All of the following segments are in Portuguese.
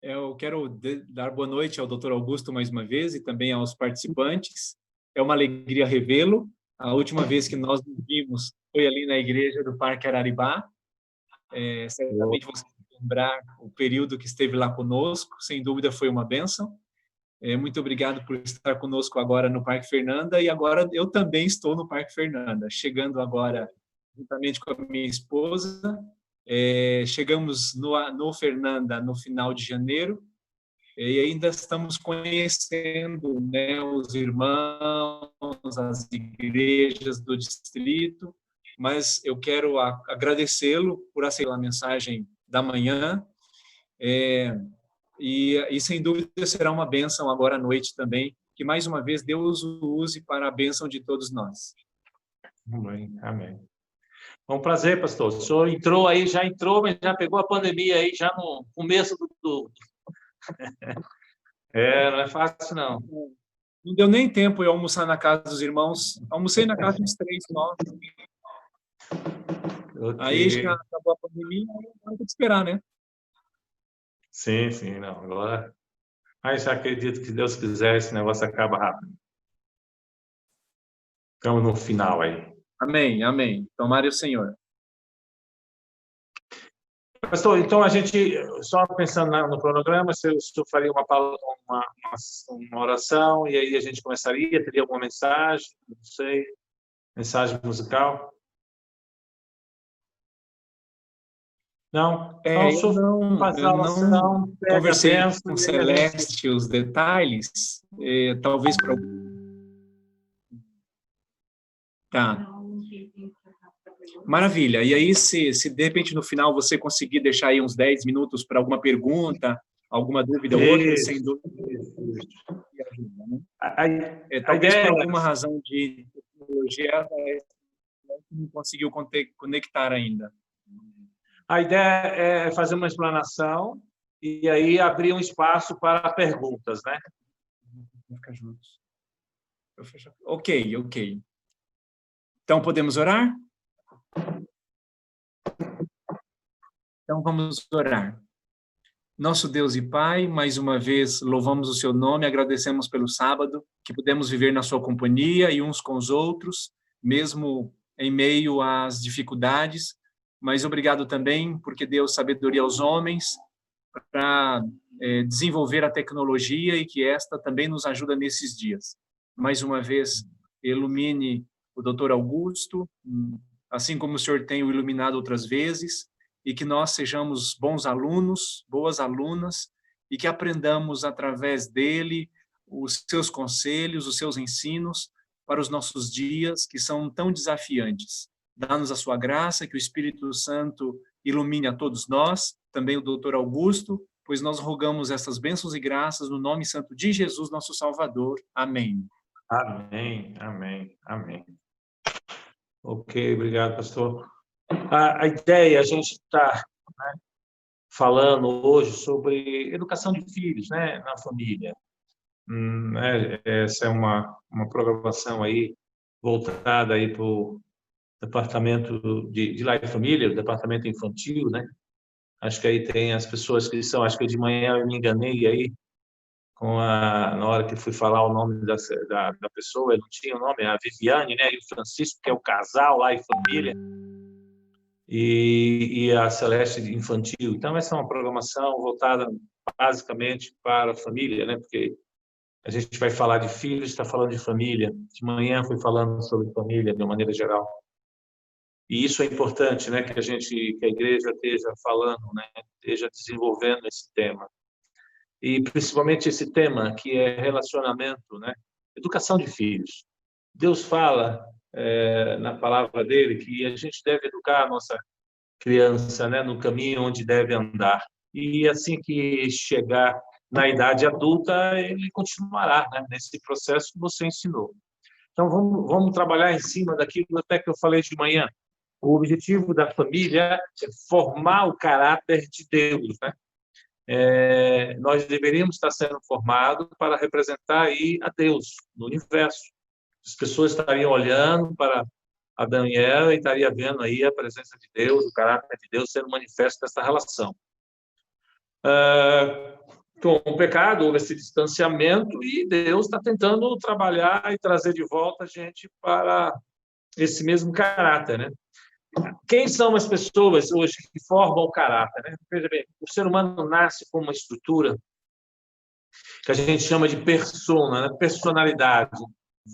Eu quero dar boa noite ao Dr. Augusto mais uma vez e também aos participantes. É uma alegria revê-lo. A última vez que nós nos vimos foi ali na igreja do Parque Araribá. Certamente você vai lembrar o período que esteve lá conosco. Sem dúvida foi uma bênção. Muito obrigado por estar conosco agora no Parque Fernanda. E agora eu também estou no Parque Fernanda, chegando agora juntamente com a minha esposa. Chegamos no Fernanda no final de janeiro e ainda estamos conhecendo, né, os irmãos, as igrejas do distrito, mas eu quero agradecê-lo por aceitar a mensagem da manhã e sem dúvida será uma bênção agora à noite também, que mais uma vez Deus o use para a bênção de todos nós. Amém, amém. É um prazer, pastor. O senhor entrou aí, já entrou, mas já pegou a pandemia aí, já no começo do... não é fácil, não. Não deu nem tempo eu almoçar na casa dos irmãos. Almocei na casa dos 3, 9. Okay. Aí já acabou a pandemia, agora tem que esperar, né? Sim, não. Agora... Mas acredito que, se Deus quiser, esse negócio acaba rápido. Estamos no final aí. Amém, amém. Tomara o Senhor. Pastor, então a gente, só pensando no cronograma, se o senhor faria uma oração e aí a gente começaria, teria alguma mensagem, não sei, mensagem musical? Não? Então, eu não conversei com o Celeste os detalhes, talvez para... Tá. Maravilha. E aí, se de repente no final você conseguir deixar aí uns 10 minutos para alguma pergunta, alguma dúvida ou outra, sem dúvida. Talvez por alguma razão de tecnologia não conseguiu conectar ainda. A ideia é fazer uma explanação e aí abrir um espaço para perguntas, né? Vamos ficar juntos. Ok. Então, podemos orar? Então, vamos orar. Nosso Deus e Pai, mais uma vez louvamos o seu nome, agradecemos pelo sábado, que pudemos viver na sua companhia e uns com os outros, mesmo em meio às dificuldades, mas obrigado também porque deu sabedoria aos homens para desenvolver a tecnologia e que esta também nos ajuda nesses dias. Mais uma vez, ilumine o Dr. Augusto, assim como o Senhor tem o iluminado outras vezes, e que nós sejamos bons alunos, boas alunas, e que aprendamos através dele os seus conselhos, os seus ensinos para os nossos dias, que são tão desafiantes. Dá-nos a sua graça, que o Espírito Santo ilumine a todos nós, também o Dr. Augusto, pois nós rogamos essas bênçãos e graças no nome santo de Jesus, nosso Salvador. Amém. Amém. Ok, obrigado, pastor. A ideia, a gente está falando hoje sobre educação de filhos, né, na família. Essa é uma programação aí voltada aí para o departamento de Lar e Família, o departamento infantil, né? Acho que aí tem as pessoas que são, acho que de manhã eu me enganei aí na hora que fui falar o nome da pessoa, eu não tinha o nome, a Viviane, né, e o Francisco, que é o casal Lar e Família, e a Celeste infantil. Então, essa é uma programação voltada basicamente para a família, né? Porque a gente vai falar de filhos, está falando de família. De manhã fui falando sobre família de uma maneira geral. E isso é importante, né? Que a igreja esteja falando, né? Esteja desenvolvendo esse tema. E principalmente esse tema que é relacionamento, né? Educação de filhos. Deus fala na palavra dele que a gente deve educar a nossa criança, né, no caminho onde deve andar. E assim que chegar na idade adulta, ele continuará, né, nesse processo que você ensinou. Então, vamos trabalhar em cima daquilo até que eu falei de manhã. O objetivo da família é formar o caráter de Deus, né? Nós deveríamos estar sendo formados para representar aí a Deus no universo. As pessoas estariam olhando para Adão e Eva e estaria vendo aí a presença de Deus, o caráter de Deus sendo manifesto nessa relação. com o pecado, houve esse distanciamento e Deus está tentando trabalhar e trazer de volta a gente para esse mesmo caráter, né? Quem são as pessoas hoje que formam o caráter, né? Veja bem, o ser humano nasce com uma estrutura que a gente chama de persona, né? Personalidade.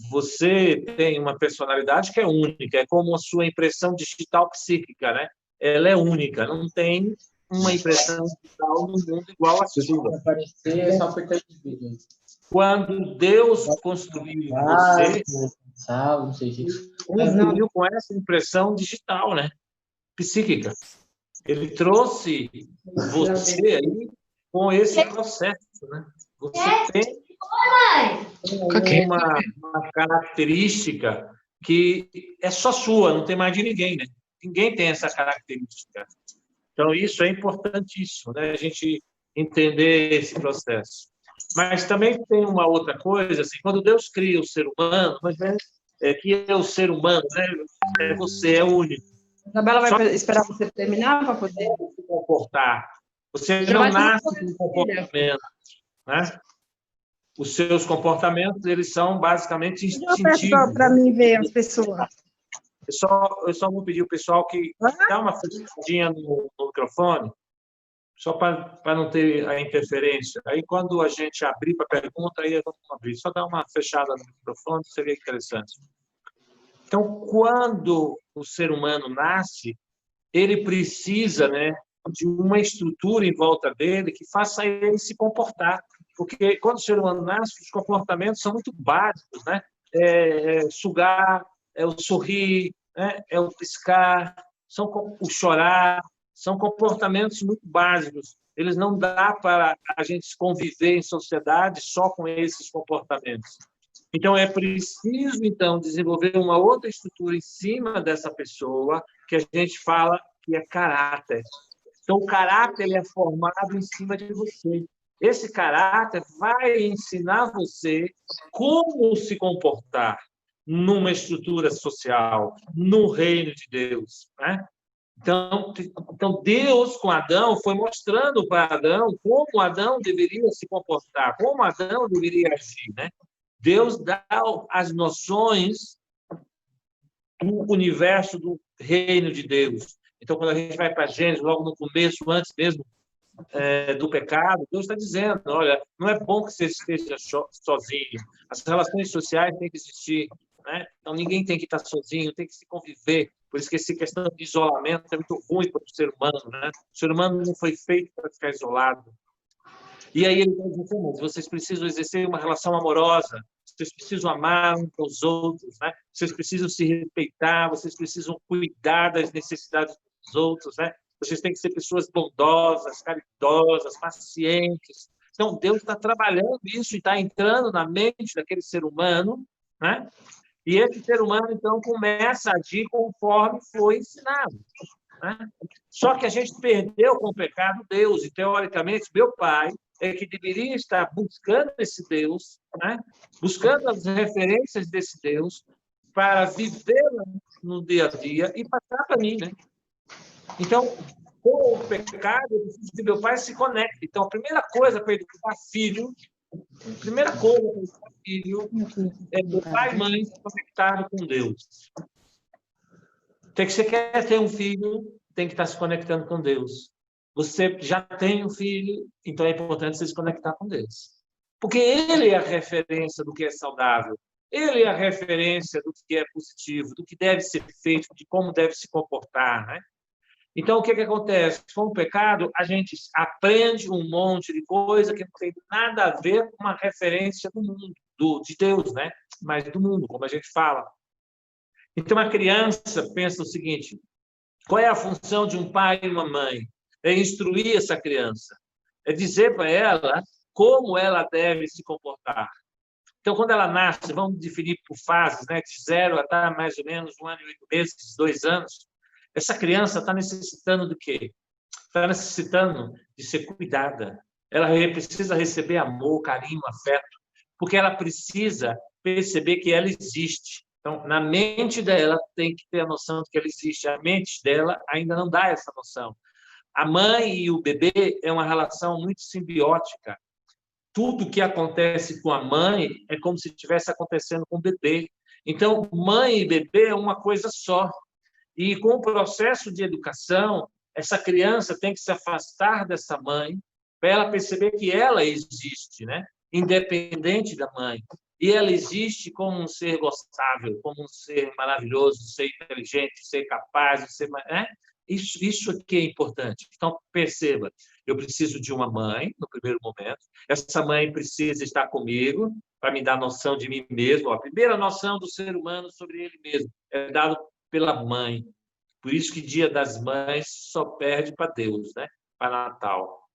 Você tem uma personalidade que é única, é como a sua impressão digital psíquica, né? Ela é única, não tem uma impressão digital no mundo igual a sua. Aparecer, só foi ter vídeo. Quando Deus construiu você, Não sei se... construiu com essa impressão digital, né? Psíquica. Ele trouxe você aí com esse processo, né? Você tem uma característica que é só sua, não tem mais de ninguém, né? Ninguém tem essa característica. Então, isso é importantíssimo, né? A gente entender esse processo. Mas também tem uma outra coisa, assim, quando Deus cria o ser humano, mas que é o ser humano, né? Você é único. Isabela vai esperar você terminar para poder se comportar. Você não nasce com comportamento, né? Os seus comportamentos, eles são basicamente instintivos. para mim ver as pessoas. Eu só vou pedir ao pessoal que dá uma fechadinha no microfone, só para não ter a interferência. Aí, quando a gente abrir para pergunta, aí vamos abrir. Só dá uma fechada no microfone, seria interessante. Então, quando o ser humano nasce, ele precisa, né, de uma estrutura em volta dele que faça ele se comportar. Porque quando o ser humano nasce, os comportamentos são muito básicos, né? Sugar, o sorrir, né? O piscar, o chorar, são comportamentos muito básicos. Eles não dá para a gente conviver em sociedade só com esses comportamentos. Então, é preciso, então, desenvolver uma outra estrutura em cima dessa pessoa, que a gente fala que é caráter. Então, o caráter ele é formado em cima de você. Esse caráter vai ensinar você como se comportar numa estrutura social, no reino de Deus, né? Então, Deus, com Adão, foi mostrando para Adão como Adão deveria se comportar, como Adão deveria agir, né? Deus dá as noções do universo do reino de Deus. Então, quando a gente vai para Gênesis, logo no começo, antes mesmo do pecado, Deus está dizendo, olha, não é bom que você esteja sozinho. As relações sociais têm que existir, né? Então, ninguém tem que estar sozinho, tem que se conviver. Por isso que essa questão de isolamento é muito ruim para o ser humano, né? O ser humano não foi feito para ficar isolado. E aí ele diz assim, mas vocês precisam exercer uma relação amorosa, vocês precisam amar uns aos outros, né? Vocês precisam se respeitar, vocês precisam cuidar das necessidades dos outros, né? Vocês têm que ser pessoas bondosas, caridosas, pacientes. Então, Deus está trabalhando isso e está entrando na mente daquele ser humano, né? E esse ser humano, então, começa a agir conforme foi ensinado, né? Só que a gente perdeu com o pecado Deus, e, teoricamente, meu pai é que deveria estar buscando esse Deus, né? Buscando as referências desse Deus para viver no dia a dia e passar para mim, né? Então, com o pecado, eu preciso que meu pai se conecte. Então, a primeira coisa para educar filho, é meu pai e mãe se conectarem com Deus. Tem que você quer ter um filho, tem que estar se conectando com Deus. Você já tem um filho, então é importante você se conectar com Deus. Porque ele é a referência do que é saudável. Ele é a referência do que é positivo, do que deve ser feito, de como deve se comportar, né? Então, o que acontece? Com o pecado, a gente aprende um monte de coisa que não tem nada a ver com uma referência do mundo, de Deus, né? Mas do mundo, como a gente fala. Então, a criança pensa o seguinte, qual é a função de um pai e uma mãe? É instruir essa criança, é dizer para ela como ela deve se comportar. Então, quando ela nasce, vamos definir por fases, né? De 0 até mais ou menos 1 ano e 8 meses, 2 anos, essa criança está necessitando do quê? Está necessitando de ser cuidada. Ela precisa receber amor, carinho, afeto, porque ela precisa perceber que ela existe. Então, na mente dela, tem que ter a noção de que ela existe. A mente dela ainda não dá essa noção. A mãe e o bebê é uma relação muito simbiótica. tudo que acontece com a mãe é como se estivesse acontecendo com o bebê. Então, mãe e bebê é uma coisa só. E com o processo de educação, essa criança tem que se afastar dessa mãe para ela perceber que ela existe, né? Independente da mãe. E ela existe como um ser gostável, como um ser maravilhoso, um ser inteligente, um ser capaz, um ser... né? Isso aqui é importante. Então, perceba, eu preciso de uma mãe, no primeiro momento. Essa mãe precisa estar comigo para me dar noção de mim mesmo. A primeira noção do ser humano sobre ele mesmo é dado pela mãe. Por isso que Dia das Mães só perde para Deus, né? Para Natal.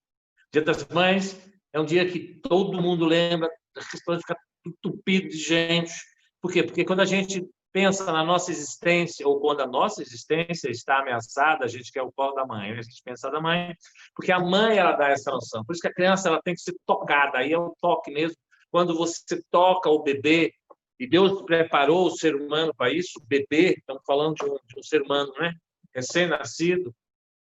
Dia das Mães é um dia que todo mundo lembra, as questões ficam entupidas de gente. Por quê? Porque quando a gente pensa na nossa existência, ou quando a nossa existência está ameaçada, a gente quer o colo da mãe, né? A gente pensa da mãe, porque a mãe ela dá essa noção. Por isso que a criança ela tem que ser tocada, aí é um toque mesmo. Quando você toca o bebê, e Deus preparou o ser humano para isso, o bebê, estamos falando de um ser humano, né? Recém-nascido,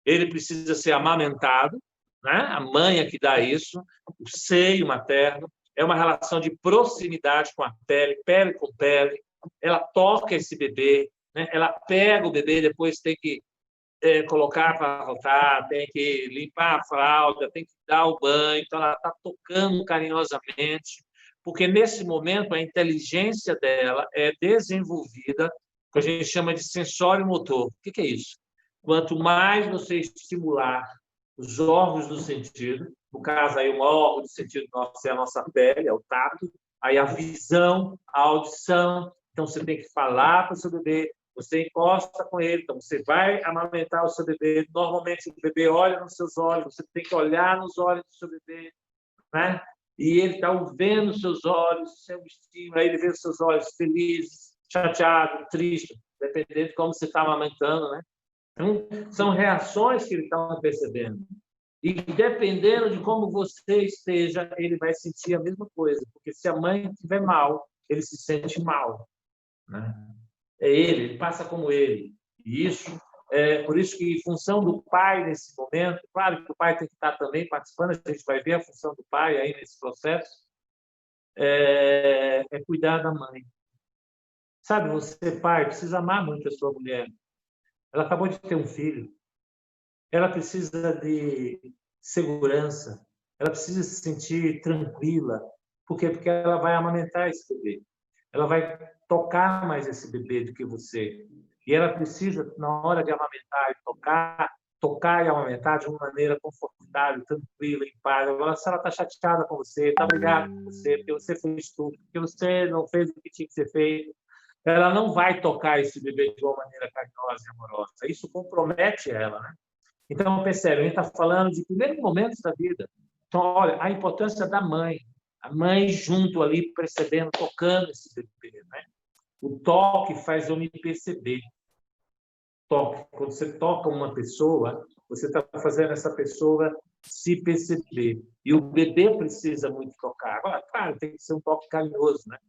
ele precisa ser amamentado, né? A mãe é que dá isso, o seio materno, é uma relação de proximidade com a pele com pele, ela toca esse bebê, né? Ela pega o bebê, depois tem que colocar para voltar, tem que limpar a fralda, tem que dar o banho, então ela está tocando carinhosamente, porque nesse momento a inteligência dela é desenvolvida, que a gente chama de sensório motor. O que é isso? Quanto mais você estimular os órgãos do sentido, no caso aí um órgão do sentido nosso é a nossa pele, é o tato, aí a visão, a audição, então você tem que falar para o seu bebê, você encosta com ele, então você vai amamentar o seu bebê, normalmente o bebê olha nos seus olhos, você tem que olhar nos olhos do seu bebê, né? E ele está vendo os seus olhos, seu estímulo, aí ele vê os seus olhos felizes, chateado, triste, dependendo de como você está amamentando, né? Então, são reações que ele está percebendo. E dependendo de como você esteja, ele vai sentir a mesma coisa. Porque se a mãe estiver mal, ele se sente mal, né? É ele passa como ele. E isso é por isso que, em função do pai nesse momento, claro que o pai tem que estar também participando, a gente vai ver a função do pai aí nesse processo, é cuidar da mãe. Sabe, você, pai, precisa amar muito a sua mulher. Ela acabou de ter um filho. Ela precisa de segurança. Ela precisa se sentir tranquila. Por quê? Porque ela vai amamentar esse bebê. Ela vai tocar mais esse bebê do que você. E ela precisa, na hora de amamentar e tocar e amamentar de uma maneira confortável, tranquila, em paz. Agora, se ela está chateada com você, está brigada com você, porque você fez tudo, porque você não fez o que tinha que ser feito, ela não vai tocar esse bebê de uma maneira carinhosa e amorosa. Isso compromete ela, né? Então, percebe, a gente está falando de primeiros momentos da vida. Então, olha, a importância da mãe. A mãe junto ali, percebendo, tocando esse bebê, né? O toque faz eu me perceber. Toque. Quando você toca uma pessoa, você está fazendo essa pessoa se perceber. E o bebê precisa muito tocar. Agora, claro, tem que ser um toque carinhoso, né?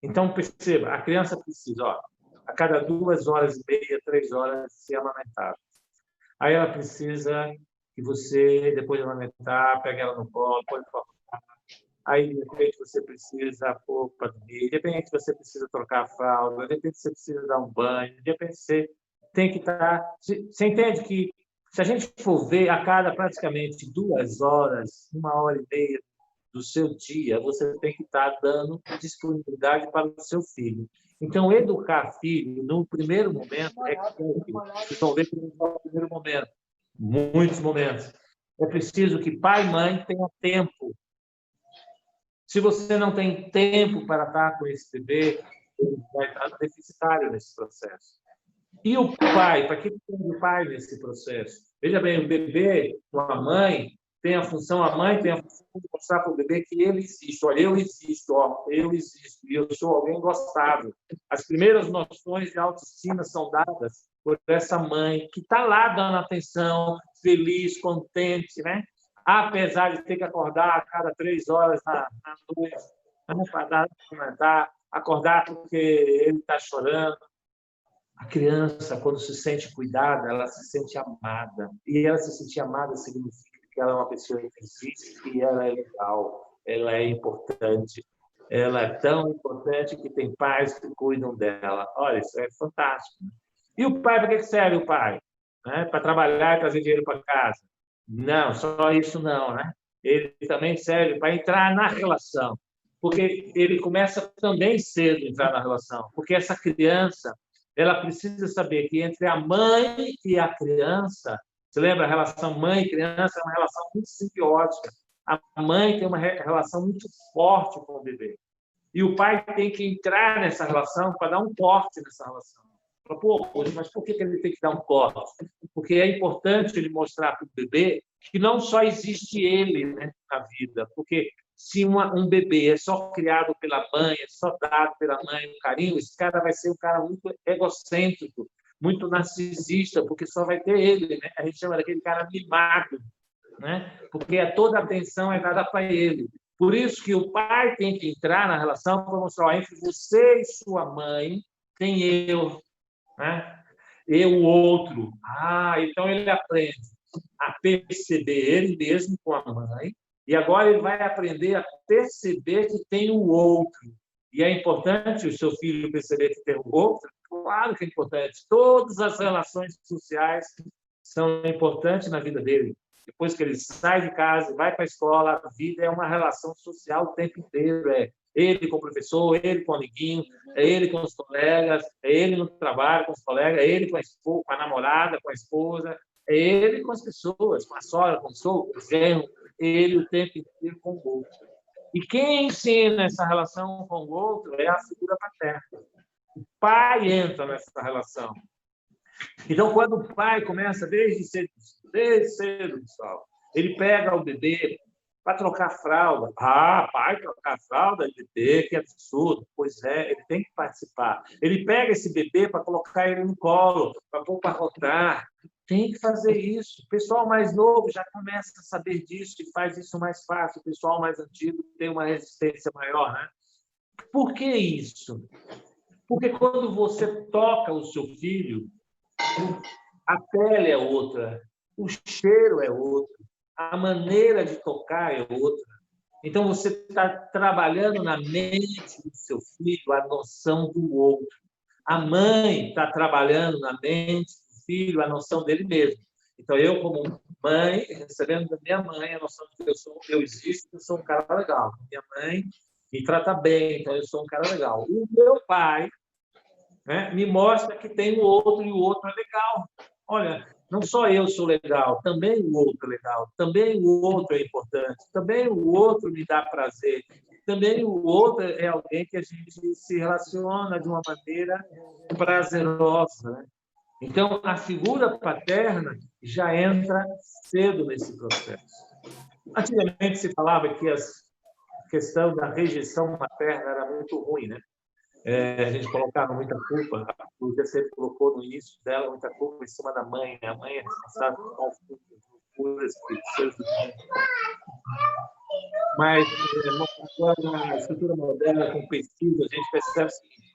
Então, perceba, a criança precisa, ó, a cada 2h30, 3 horas, ser amamentada. Aí ela precisa que você, depois de amamentar, pegue ela no colo, põe para rotar. Aí, de repente, você precisa pôr para dormir. De repente, você precisa trocar a fralda. De repente, você precisa dar um banho. De repente, você tem que estar... Você entende que, se a gente for ver, a cada praticamente 2 horas, 1h30 do seu dia, você tem que estar dando disponibilidade para o seu filho. Então, educar filho, no primeiro momento, é que vocês vão ver que não é o primeiro momento, muitos momentos. É preciso que pai e mãe tenham tempo. Se você não tem tempo para estar com esse bebê, ele vai estar deficitário nesse processo. E o pai, para que tem o pai nesse processo? Veja bem, o bebê com a mãe tem a função de mostrar para o bebê que ele existe. Olha, eu existo, ó, eu existo, e eu sou alguém gostável. As primeiras noções de autoestima são dadas por essa mãe que está lá dando atenção, feliz, contente, né? Apesar de ter que acordar a cada 3 horas na noite, para acordar porque ele está chorando. A criança, quando se sente cuidada, ela se sente amada. E ela se sentir amada significa que ela é uma pessoa que existe e ela é legal. ela é importante. Ela é tão importante que tem pais que cuidam dela. Olha, isso é fantástico. E o pai, para que serve o pai? Né? Para trabalhar e trazer dinheiro para casa? Não, só isso não, né? Ele também serve para entrar na relação, porque ele começa também cedo a entrar na relação, porque essa criança, ela precisa saber que entre a mãe e a criança, você lembra, a relação mãe e criança é uma relação muito simbiótica. A mãe tem uma relação muito forte com o bebê. E o pai tem que entrar nessa relação para dar um corte nessa relação. Pô, mas por que ele tem que dar um corte? Porque é importante ele mostrar para o bebê que não só existe ele, né, na vida. Porque se um bebê é só criado pela mãe, é só dado pela mãe um carinho, esse cara vai ser um cara muito egocêntrico, muito narcisista, porque só vai ter ele, né? A gente chama daquele cara mimado, né? Porque toda a atenção é dada para ele. Por isso que o pai tem que entrar na relação para mostrar, entre você e sua mãe tem eu, né? Eu, o outro. Então ele aprende a perceber ele mesmo com a mãe, e agora ele vai aprender a perceber que tem o outro. E é importante o seu filho perceber que tem o outro? Claro que é importante. Todas as relações sociais são importantes na vida dele. Depois que ele sai de casa, vai para a escola, a vida é uma relação social o tempo inteiro. É ele com o professor, ele com o amiguinho, é ele com os colegas, é ele no trabalho com os colegas, é ele com a namorada, com a esposa, é ele com as pessoas, com a sogra, com o sogro, com o genro, ele o tempo inteiro com o outro. E quem ensina essa relação com o outro é a figura paterna. O pai entra nessa relação. Então, quando o pai começa desde cedo, pessoal, ele pega o bebê para trocar fralda. Pai, trocar fralda de bebê, que absurdo. Pois é, ele tem que participar. Ele pega esse bebê para colocar ele no colo, para pôr para rotar. Tem que fazer isso. O pessoal mais novo já começa a saber disso e faz isso mais fácil. O pessoal mais antigo tem uma resistência maior, né? Por que isso? Porque quando você toca o seu filho, a pele é outra, o cheiro é outro, a maneira de tocar é outra. Então, você está trabalhando na mente do seu filho a noção do outro. A mãe está trabalhando na mente do filho a noção dele mesmo. Então, eu, como mãe, recebendo da minha mãe a noção de que eu existo, eu sou um cara legal. Minha mãe me trata bem, então eu sou um cara legal. O meu pai, né, me mostra que tem o outro e o outro é legal. Olha, não só eu sou legal, também o outro é legal, também o outro é importante, também o outro me dá prazer, também o outro é alguém que a gente se relaciona de uma maneira prazerosa, né? Então, a figura paterna já entra cedo nesse processo. Antigamente se falava que a questão da rejeição materna era muito ruim, né? A gente colocava muita culpa, a Lúcia sempre colocou no início dela muita culpa em cima da mãe, né? A mãe é responsável por conflitos, loucuras, seres humanos. Mas, na estrutura moderna, com pesquisa, a gente percebe o seguinte: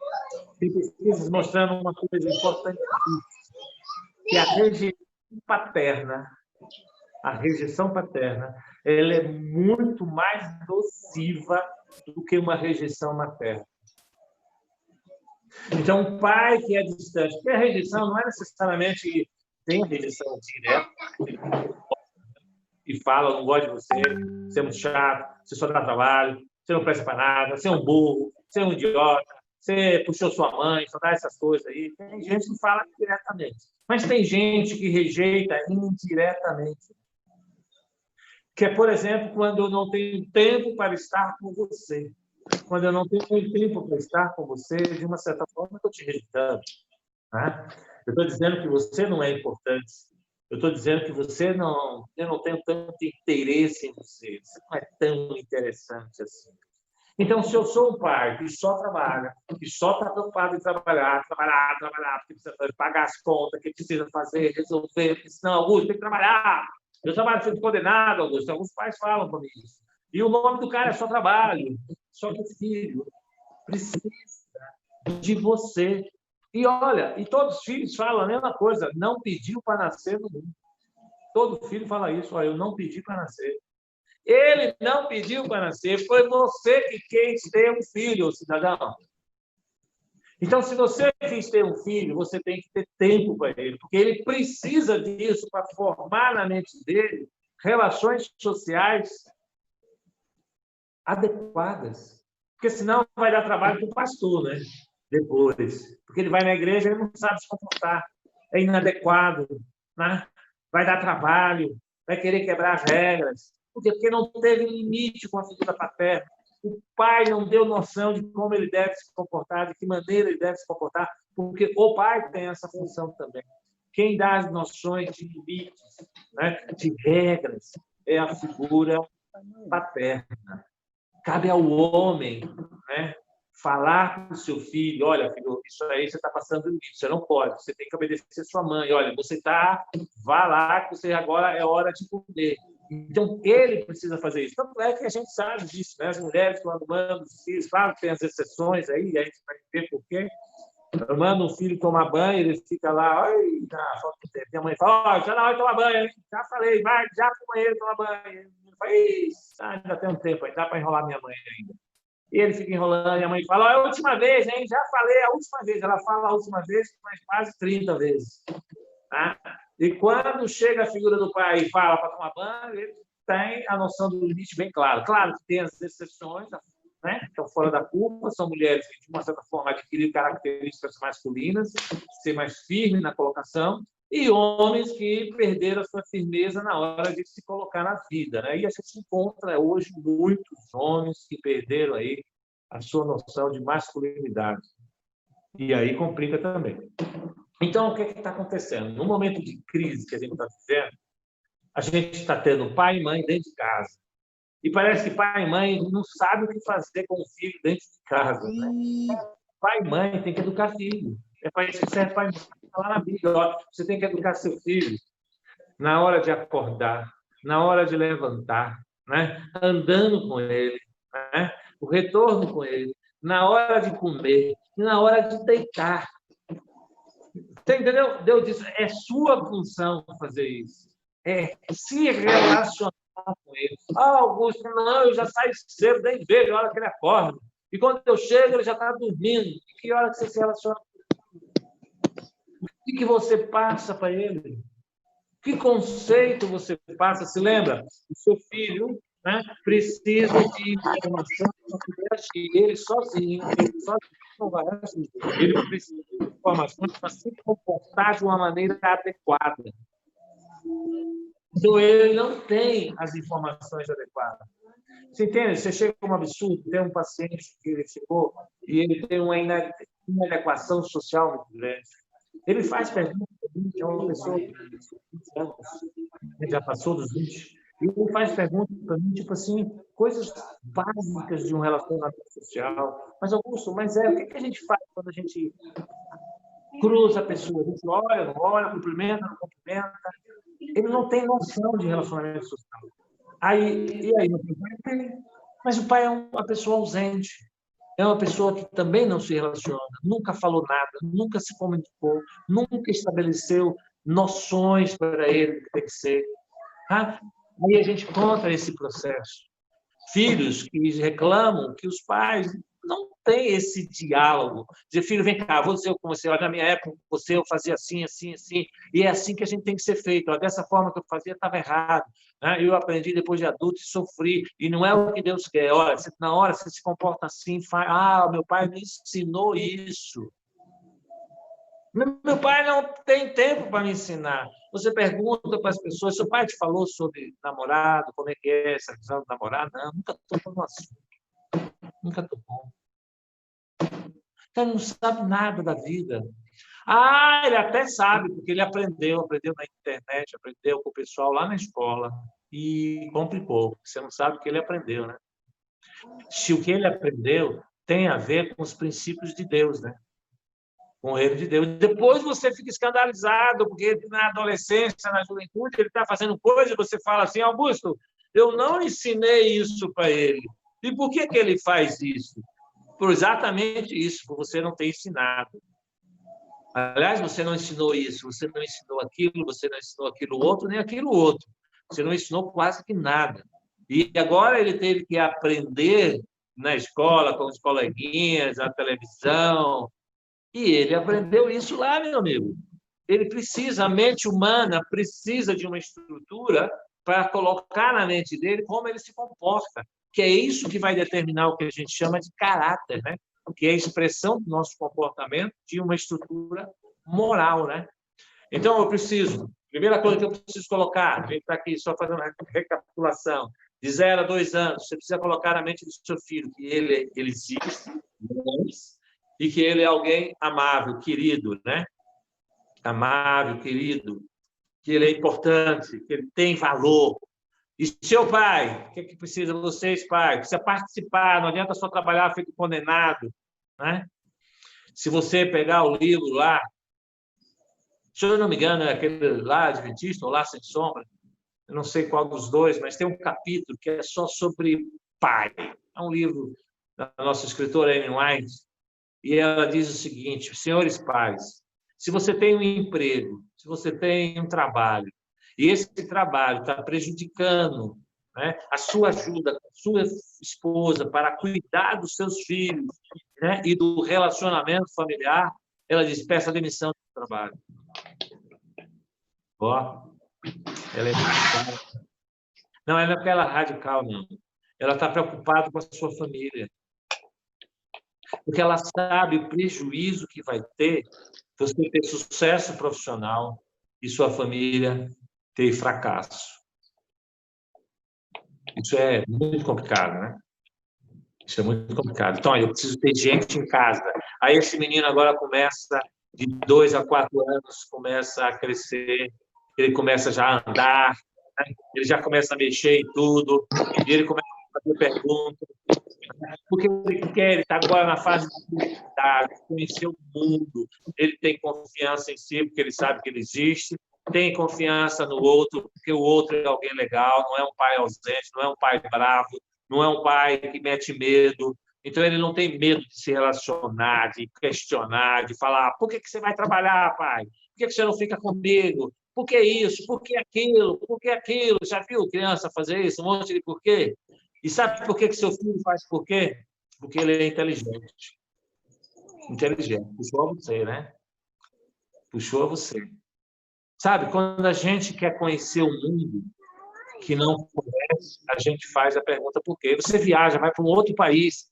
tem pesquisas mostrando uma coisa importante, que a rejeição paterna, ela é muito mais nociva do que uma rejeição materna. Então, um pai que é distante, porque a rejeição não é necessariamente tem a rejeição direta e fala, não gosto de você é muito chato, você só dá trabalho, você não presta para nada, você é um burro, você é um idiota, você puxou sua mãe, só dá essas coisas aí. Tem gente que fala diretamente, mas tem gente que rejeita indiretamente. Que é, por exemplo, quando eu não tenho tempo para estar com você. Quando eu não tenho tempo para estar com você, de uma certa forma, eu estou te rejeitando. Né? Eu estou dizendo que você não é importante. Eu estou dizendo que eu não tenho tanto interesse em você. Você não é tão interessante assim. Então, se eu sou um pai que só trabalha, que só está preocupado em trabalhar, porque precisa pagar as contas, que precisa fazer, resolver, porque senão, Augusto, tem que trabalhar. Eu trabalho sendo condenado, Augusto. Alguns pais falam para mim isso. E o nome do cara é só trabalho. Só que o filho precisa de você. E olha, e todos os filhos falam a mesma coisa, não pediu para nascer no mundo. Todo filho fala isso, olha, eu não pedi para nascer. Ele não pediu para nascer, foi você que quis ter um filho, cidadão. Então, se você quis ter um filho, você tem que ter tempo para ele, porque ele precisa disso para formar na mente dele relações sociais adequadas. Porque senão vai dar trabalho para o pastor, né? Depois. Porque ele vai na igreja e não sabe se comportar. É inadequado, né? Vai dar trabalho, vai querer quebrar as regras. Por quê? Porque não teve limite com a figura paterna. O pai não deu noção de como ele deve se comportar, de que maneira ele deve se comportar, porque o pai tem essa função também. Quem dá as noções de limites, né, de regras, é a figura paterna. Cabe ao homem, né, falar para o seu filho: olha, filho, isso aí você está passando do limite, você não pode, você tem que obedecer sua mãe. Olha, você está, vá lá, que você agora é hora de comer. Então, ele precisa fazer isso. Tanto é que a gente sabe disso, né? As mulheres, quando mandam os filhos, claro que tem as exceções aí, a gente vai ver por quê. Eu mando um filho tomar banho, ele fica lá, ai, falta de tempo. Minha mãe fala: já na hora de tomar banho, hein? Já falei, vai, já para o banheiro tomar banho. Ele fala: ainda tem um tempo aí, dá para enrolar minha mãe ainda. E ele fica enrolando, e a mãe fala: é a última vez, hein? Já falei a última vez. Ela fala a última vez, mas quase 30 vezes. Tá? E quando chega a figura do pai e fala para tomar banho, ele tem a noção do limite bem claro. Claro que tem as exceções, né? Estão fora da curva, são mulheres que, de uma certa forma, adquiriram características masculinas, ser mais firme na colocação, e homens que perderam a sua firmeza na hora de se colocar na vida, né? E a gente encontra hoje muitos homens que perderam aí a sua noção de masculinidade. E aí complica também. Então, o que está acontecendo? No momento de crise que a gente está vivendo, a gente está tendo pai e mãe dentro de casa. E parece que pai e mãe não sabem o que fazer com o filho dentro de casa. Né? Pai e mãe tem que educar filho. É para isso que serve pai e mãe. Está lá na Bíblia: ó, você tem que educar seu filho na hora de acordar, na hora de levantar, né? Andando com ele, né? O retorno com ele, na hora de comer, na hora de deitar. Você entendeu? Deus disse: é sua função fazer isso. É se relacionar com ele. Augusto, não, eu já saio cedo, nem vejo a hora que ele acorda. E quando eu chego, ele já está dormindo. E que hora que você se relaciona? O que você passa para ele? Que conceito você passa? Se lembra? O seu filho, né, precisa de informação para ele sozinho. Não vai assim. Ele precisa de informações para se comportar de uma maneira adequada. Então, ele não tem as informações adequadas. Você entende? Você chega com um absurdo, tem um paciente que ele chegou e ele tem uma inadequação social muito grande. Ele faz perguntas, é uma pessoa de 20 anos, ele já passou dos 20, e ele faz perguntas para mim, tipo assim, coisas básicas de um relacionamento social. Mas, Augusto, o que a gente faz quando a gente cruza a pessoa? A gente olha, não olha, cumprimenta, não cumprimenta. Ele não tem noção de relacionamento social. E aí, mas o pai é uma pessoa ausente. É uma pessoa que também não se relaciona, nunca falou nada, nunca se comunicou, nunca estabeleceu noções para ele que tem que ser. Tá? Aí a gente encontra esse processo. Filhos que reclamam que os pais não têm esse diálogo. Dizer: filho, vem cá, vou dizer com você, olha, na minha época, eu fazia assim, assim, assim, e é assim que a gente tem que ser feito. Olha, dessa forma que eu fazia estava errado. Né? Eu aprendi depois de adulto e sofri, e não é o que Deus quer. Olha, na hora você se comporta assim, faz, meu pai me ensinou isso. Meu pai não tem tempo para me ensinar. Você pergunta para as pessoas: seu pai te falou sobre namorado, como é que é essa questão do namorado? Não, nunca tocou no assunto. Nunca tocou. Então, ele não sabe nada da vida. Ele até sabe, porque ele aprendeu na internet, aprendeu com o pessoal lá na escola. E complicou. Você não sabe o que ele aprendeu, né? Se o que ele aprendeu tem a ver com os princípios de Deus, né? Com o reino de Deus. Depois você fica escandalizado, porque na adolescência, na juventude, ele está fazendo coisa e você fala assim: Augusto, eu não ensinei isso para ele. E por que ele faz isso? Por exatamente isso, por você não ter ensinado. Aliás, você não ensinou isso, você não ensinou aquilo, você não ensinou aquilo outro, nem aquilo outro. Você não ensinou quase que nada. E agora ele teve que aprender na escola, com os coleguinhas, na televisão, e ele aprendeu isso lá, meu amigo. Ele precisa, a mente humana precisa de uma estrutura para colocar na mente dele como ele se comporta, que é isso que vai determinar o que a gente chama de caráter, né? Que é a expressão do nosso comportamento de uma estrutura moral, né? Então, eu preciso, primeira coisa que eu preciso colocar, a gente está aqui só fazendo uma recapitulação, de 0 a 2 anos, você precisa colocar na mente do seu filho que ele existe, e que ele é alguém amável, querido, né? Amável, querido, que ele é importante, que ele tem valor. E seu pai, o que é que precisa vocês, pai? Precisa participar, não adianta só trabalhar feito condenado, né? Se você pegar o livro lá, se eu não me engano, é aquele lá, Adventista, ou lá Sem Sombra, eu não sei qual dos dois, mas tem um capítulo que é só sobre pai. É um livro da nossa escritora Ellen White, e ela diz o seguinte: senhores pais, se você tem um emprego, se você tem um trabalho, e esse trabalho está prejudicando, né, a sua ajuda com a sua esposa para cuidar dos seus filhos, né, e do relacionamento familiar, ela diz, peça demissão do trabalho. Ó, ela é radical. Não, ela não é porque ela é radical, não. Ela está preocupada com a sua família. Porque ela sabe o prejuízo que vai ter você ter sucesso profissional e sua família ter fracasso. Isso é muito complicado, né? Isso é muito complicado. Então, eu preciso ter gente em casa. Aí esse menino agora começa, de 2 a 4 anos, começa a crescer, ele começa já a andar, né? Ele já começa a mexer em tudo, e ele começa a fazer perguntas. Porque ele quer, ele está agora na fase de curiosidade, conhecer o mundo, ele tem confiança em si, porque ele sabe que ele existe, tem confiança no outro, porque o outro é alguém legal, não é um pai ausente, não é um pai bravo, não é um pai que mete medo. Então, ele não tem medo de se relacionar, de questionar, de falar, por que você vai trabalhar, pai? Por que você não fica comigo? Por que isso? Por que aquilo? Por que aquilo? Já viu criança fazer isso? Um monte de porquê? E sabe por que seu filho faz por quê? Porque ele é inteligente. Inteligente. Puxou a você, né? Puxou a você. Sabe, quando a gente quer conhecer o mundo que não conhece, a gente faz a pergunta por quê. Você viaja, vai para um outro país,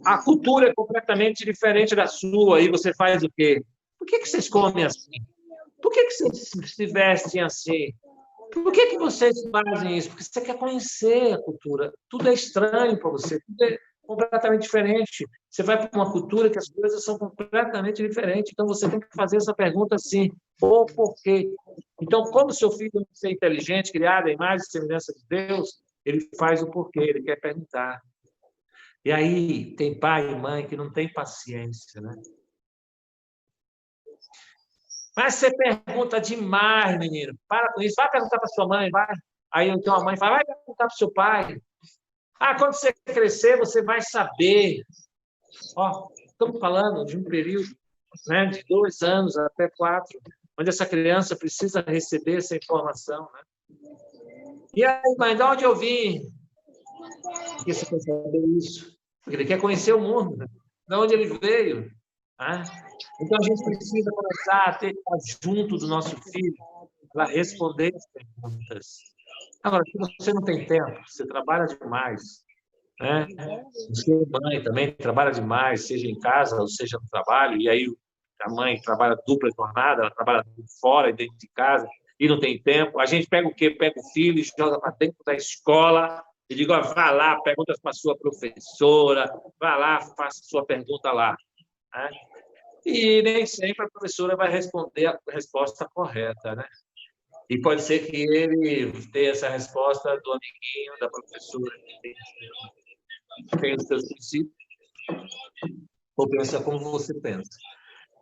a cultura é completamente diferente da sua, aí você faz o quê? Por que vocês comem assim? Por que vocês se vestem assim? Por que vocês fazem isso? Porque você quer conhecer a cultura. Tudo é estranho para você, tudo é completamente diferente. Você vai para uma cultura que as coisas são completamente diferentes. Então, você tem que fazer essa pergunta assim, ou por quê? Então, como seu filho é inteligente, criado à imagem e semelhança de Deus, ele faz o porquê, ele quer perguntar. E aí, tem pai e mãe que não tem paciência, né? Mas você pergunta demais, menino. Para com isso. Vai perguntar para sua mãe, vai. Aí então a mãe fala, vai perguntar para o seu pai. Ah, quando você crescer, você vai saber. Ó, estamos falando de um período, né, de 2 anos até 4, onde essa criança precisa receber essa informação, né? E aí, mãe, de onde eu vim? Porque você quer saber isso? Porque ele quer conhecer o mundo, né? De onde ele veio. Né? Então, a gente precisa começar a ter junto do nosso filho para responder as perguntas. Agora, se você não tem tempo, você trabalha demais, né? Você, mãe, também trabalha demais, seja em casa ou seja no trabalho, e aí a mãe trabalha dupla jornada, ela trabalha fora e dentro de casa, e não tem tempo. A gente pega o quê? Pega o filho e joga para dentro da escola e digo, ó, vá lá, pergunta para a sua professora, vá lá, faça sua pergunta lá. Né? E nem sempre a professora vai responder a resposta correta, né? E pode ser que ele tenha essa resposta do amiguinho, da professora, que tem os seus princípios, ou pensa como você pensa.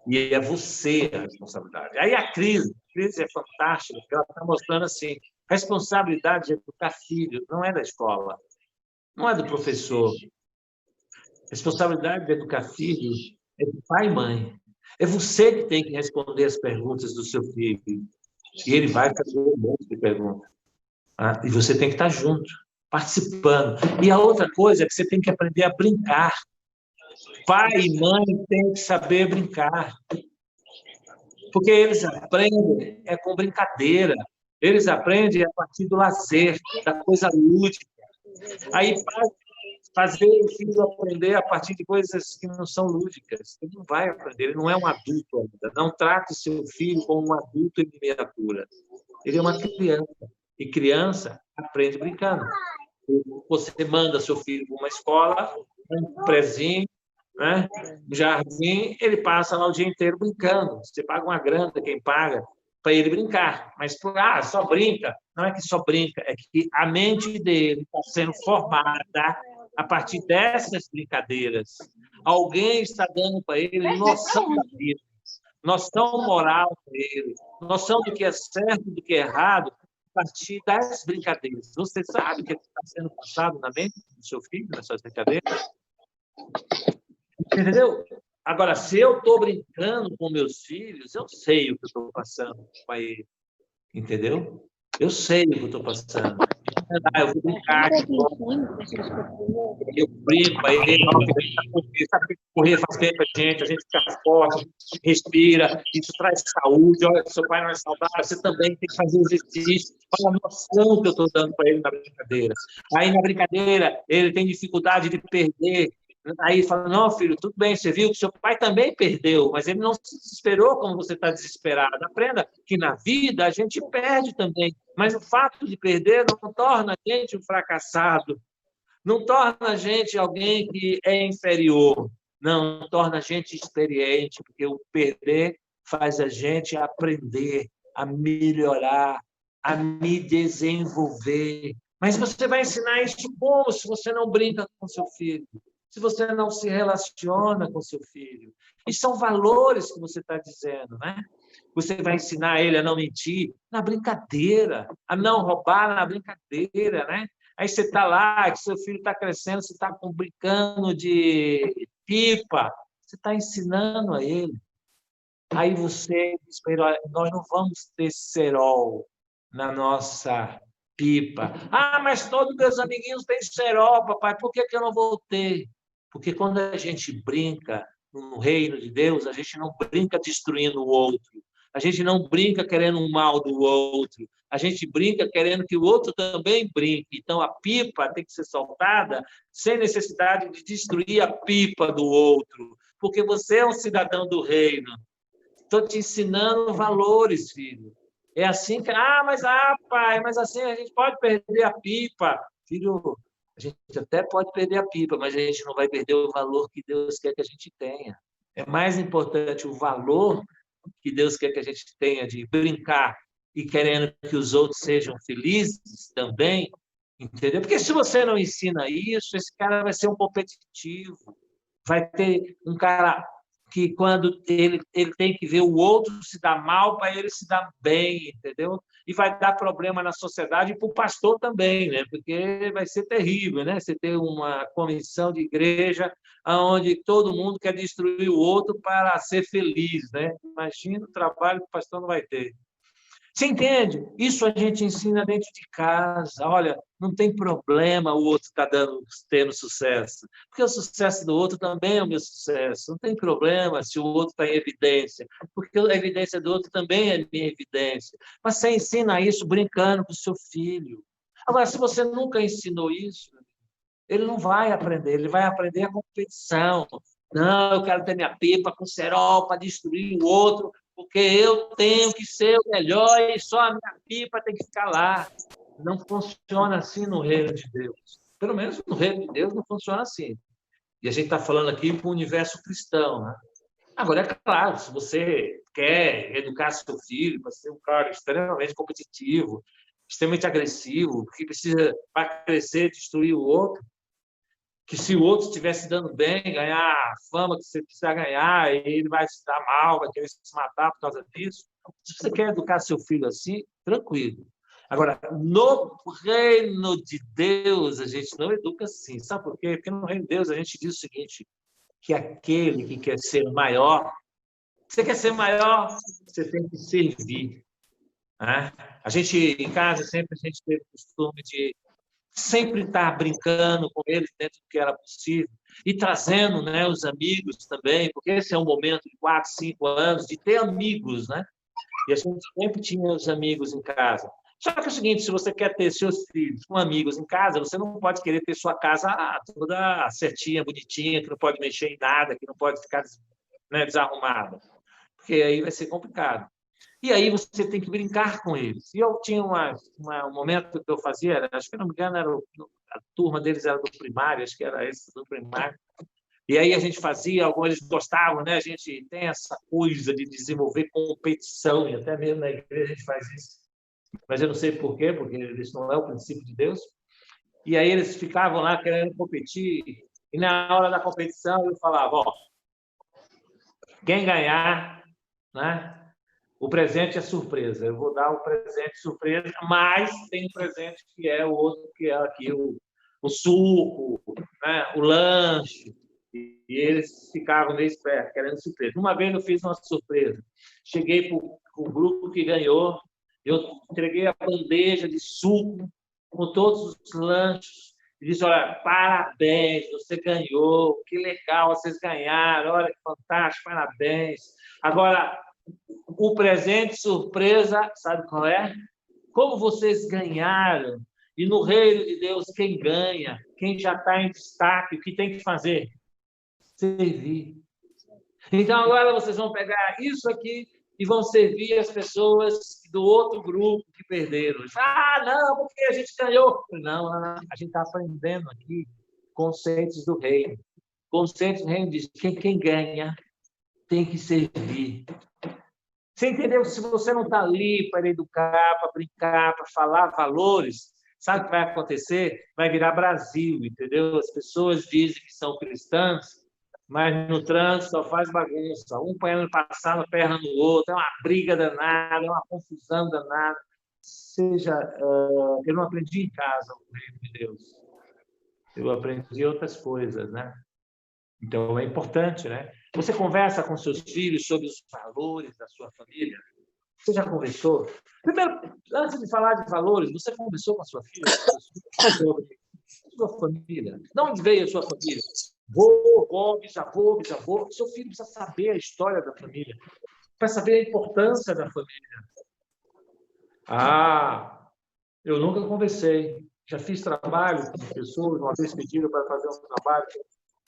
E é você a responsabilidade. Aí a crise é fantástica, porque ela está mostrando assim, a responsabilidade de educar filho não é da escola, não é do professor. A responsabilidade de educar filho é do pai e mãe. É você que tem que responder as perguntas do seu filho. E ele vai fazer um monte de perguntas. E você tem que estar junto. participando. E a outra coisa é que você tem que aprender a brincar. Pai e mãe têm que saber brincar. Porque eles aprendem com brincadeira. Eles aprendem a partir do lazer, da coisa lúdica. Aí, fazer o filho aprender a partir de coisas que não são lúdicas. Ele não vai aprender, ele não é um adulto ainda. Não trate seu filho como um adulto em miniatura. Ele é uma criança. E criança aprende brincando. Você manda seu filho para uma escola, um prezinho, né? Um jardim, ele passa lá o dia inteiro brincando. Você paga uma grana, quem paga, para ele brincar. Mas, só brinca. Não é que só brinca, é que a mente dele está sendo formada a partir dessas brincadeiras. Alguém está dando para ele noção da vida, noção moral para ele, noção do que é certo e do que é errado, a partir das brincadeiras. Você sabe o que está sendo passado na mente do seu filho, nessas brincadeiras? Entendeu? Agora, se eu estou brincando com meus filhos, eu sei o que eu estou passando para ele. Entendeu? Eu sei o que eu estou passando. Eu vou brincar. Eu brinco, aí correr faz bem para a gente fica forte, respira, isso traz saúde. Olha, seu pai não é saudável, você também tem que fazer exercício. Olha a noção que eu estou dando para ele na brincadeira. Aí, na brincadeira, ele tem dificuldade de perder. Aí fala, não, filho, tudo bem, você viu que seu pai também perdeu, mas ele não se desesperou como você está desesperado. Aprenda que na vida a gente perde também, mas o fato de perder não torna a gente um fracassado, não torna a gente alguém que é inferior, não torna a gente experiente, porque o perder faz a gente aprender, a melhorar, a me desenvolver. Mas você vai ensinar isso como se você não brinca com seu filho? Se você não se relaciona com seu filho. E são valores que você está dizendo, né? Você vai ensinar ele a não mentir na brincadeira, a não roubar na brincadeira, né? Aí você está lá, que seu filho está crescendo, você está brincando de pipa, você está ensinando a ele. Aí você diz para ele, olha, nós não vamos ter cerol na nossa pipa. Mas todos meus amiguinhos têm cerol, papai, por que eu não vou ter? Porque quando a gente brinca no reino de Deus, a gente não brinca destruindo o outro. A gente não brinca querendo o mal do outro. A gente brinca querendo que o outro também brinque. Então, a pipa tem que ser soltada sem necessidade de destruir a pipa do outro. Porque você é um cidadão do reino. Estou te ensinando valores, filho. É assim que... pai, mas assim a gente pode perder a pipa. Filho, a gente até pode perder a pipa, mas a gente não vai perder o valor que Deus quer que a gente tenha. É mais importante o valor que Deus quer que a gente tenha de brincar e querendo que os outros sejam felizes também, entendeu? Porque se você não ensina isso, esse cara vai ser um competitivo. Vai ter um cara que, quando ele tem que ver o outro se dar mal, para ele se dar bem, entendeu? E vai dar problema na sociedade e para o pastor também, né? Porque vai ser terrível, né? Você ter uma comissão de igreja onde todo mundo quer destruir o outro para ser feliz, né? Imagina o trabalho que o pastor não vai ter. Você entende? Isso a gente ensina dentro de casa. Olha, não tem problema o outro estar tendo sucesso, porque o sucesso do outro também é o meu sucesso. Não tem problema se o outro está em evidência, porque a evidência do outro também é minha evidência. Mas você ensina isso brincando com o seu filho. Agora, se você nunca ensinou isso, ele não vai aprender, ele vai aprender a competição. Não, eu quero ter minha pipa com cerol para destruir o outro, porque eu tenho que ser o melhor e só a minha pipa tem que ficar lá. Não funciona assim no reino de Deus. Pelo menos no reino de Deus não funciona assim. E a gente está falando aqui para o universo cristão, né? Agora, é claro, se você quer educar seu filho para ser um cara extremamente competitivo, extremamente agressivo, que precisa, para crescer, destruir o outro, que se o outro estivesse dando bem, ganhar a fama que você precisa ganhar, e ele vai se dar mal, vai querer se matar por causa disso. Se você quer educar seu filho assim, tranquilo. Agora, no reino de Deus, a gente não educa assim. Sabe por quê? Porque no reino de Deus a gente diz o seguinte, que aquele que quer ser maior, você quer ser maior, você tem que servir. Né? A gente, em casa, sempre a gente teve o costume de sempre estar brincando com eles dentro do que era possível e trazendo, né, os amigos também, porque esse é um momento de 4, 5 anos de ter amigos, né? E a gente sempre tinha os amigos em casa. Só que é o seguinte, se você quer ter seus filhos com amigos em casa, você não pode querer ter sua casa toda certinha, bonitinha, que não pode mexer em nada, que não pode ficar, né, desarrumada, porque aí vai ser complicado. E aí você tem que brincar com eles. E eu tinha um momento que eu fazia, acho que, não me engano, a turma deles era do primário, acho que era esse do primário. E aí a gente fazia, alguns eles gostavam, né? A gente tem essa coisa de desenvolver competição, e até mesmo na igreja a gente faz isso. Mas eu não sei por quê, porque isso não é o princípio de Deus. E aí eles ficavam lá querendo competir, e na hora da competição eu falava, ó, quem ganhar, né? O presente é surpresa. Eu vou dar o presente surpresa, mas tem um presente que é o outro, que é aqui o suco, né? O lanche. E eles ficavam meio espertos, querendo surpresa. Uma vez eu fiz uma surpresa. Cheguei para o grupo que ganhou, eu entreguei a bandeja de suco com todos os lanches. E disse, olha, parabéns, você ganhou, que legal, vocês ganharam, olha que fantástico, parabéns. Agora, o presente surpresa, sabe qual é? Como vocês ganharam. E no reino de Deus, quem ganha, quem já está em destaque, o que tem que fazer? Servir. Então, agora vocês vão pegar isso aqui e vão servir as pessoas do outro grupo que perderam. Não, porque a gente ganhou. Não, a gente está aprendendo aqui conceitos do reino. Conceitos do reino diz que quem ganha tem que servir. Você entendeu? Se você não está ali para educar, para brincar, para falar valores, sabe o que vai acontecer? Vai virar Brasil, entendeu? As pessoas dizem que são cristãs, mas no trânsito só faz bagunça. Um põe passar a perna no outro, é uma briga danada, é uma confusão danada. Eu não aprendi em casa o reino de Deus. Eu aprendi outras coisas, né? Então, é importante, né? Você conversa com seus filhos sobre os valores da sua família? Você já conversou? Primeiro, antes de falar de valores, você conversou com a sua filha? Sobre sua família? De onde veio a sua família? Vovô, bisavô, bisavô. Seu filho precisa saber a história da família. Para saber a importância da família. Eu nunca conversei. Já fiz trabalho com pessoas, uma vez pediram para fazer um trabalho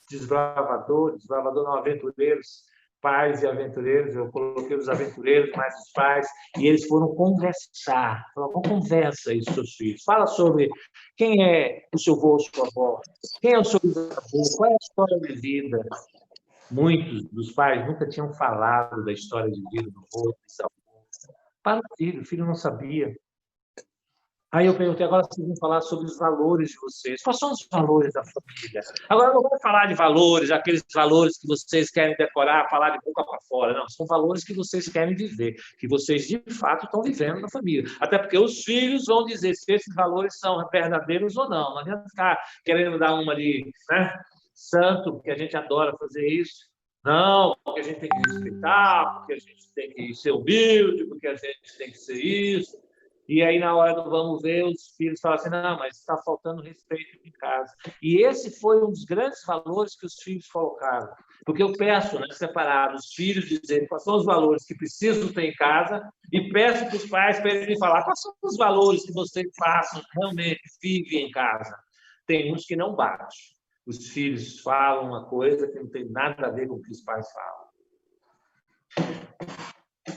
desbravador não, aventureiros, pais e aventureiros. Eu coloquei os aventureiros mais os pais, e eles foram conversar. Falaram, conversa aí, seus filhos. Fala sobre quem é o seu avô, sua avó, quem é o seu bisavô, qual é a história de vida. Muitos dos pais nunca tinham falado da história de vida do avô, do bisavô. Para o filho não sabia. Aí eu perguntei, agora vocês vão falar sobre os valores de vocês. Quais são os valores da família? Agora eu não vou falar de valores, aqueles valores que vocês querem decorar, falar de boca para fora. Não, são valores que vocês querem viver, que vocês, de fato, estão vivendo na família. Até porque os filhos vão dizer se esses valores são verdadeiros ou não. Não adianta ficar querendo dar uma de, né, santo, porque a gente adora fazer isso. Não, porque a gente tem que respeitar, porque a gente tem que ser humilde, porque a gente tem que ser isso. E aí, na hora do vamos ver, os filhos falam assim, não, mas está faltando respeito em casa. E esse foi um dos grandes valores que os filhos colocaram. Porque eu peço, né, separar os filhos, dizerem quais são os valores que precisam ter em casa, e peço para os pais para eles me falar quais são os valores que vocês passam, realmente vivem em casa. Tem uns que não batem. Os filhos falam uma coisa que não tem nada a ver com o que os pais falam.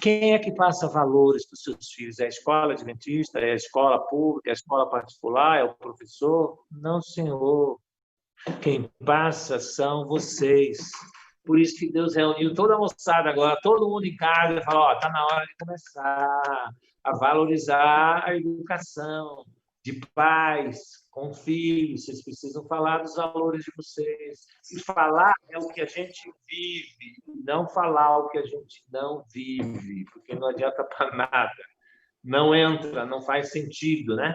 Quem é que passa valores para os seus filhos? É a escola adventista? É a escola pública? É a escola particular? É o professor? Não, senhor. Quem passa são vocês. Por isso que Deus reuniu toda a moçada agora, todo mundo em casa, e falou, está na hora de começar a valorizar a educação de pais com filhos. Vocês precisam falar dos valores de vocês. E falar é o que a gente vive, não falar o que a gente não vive, porque não adianta para nada. Não entra, não faz sentido, né?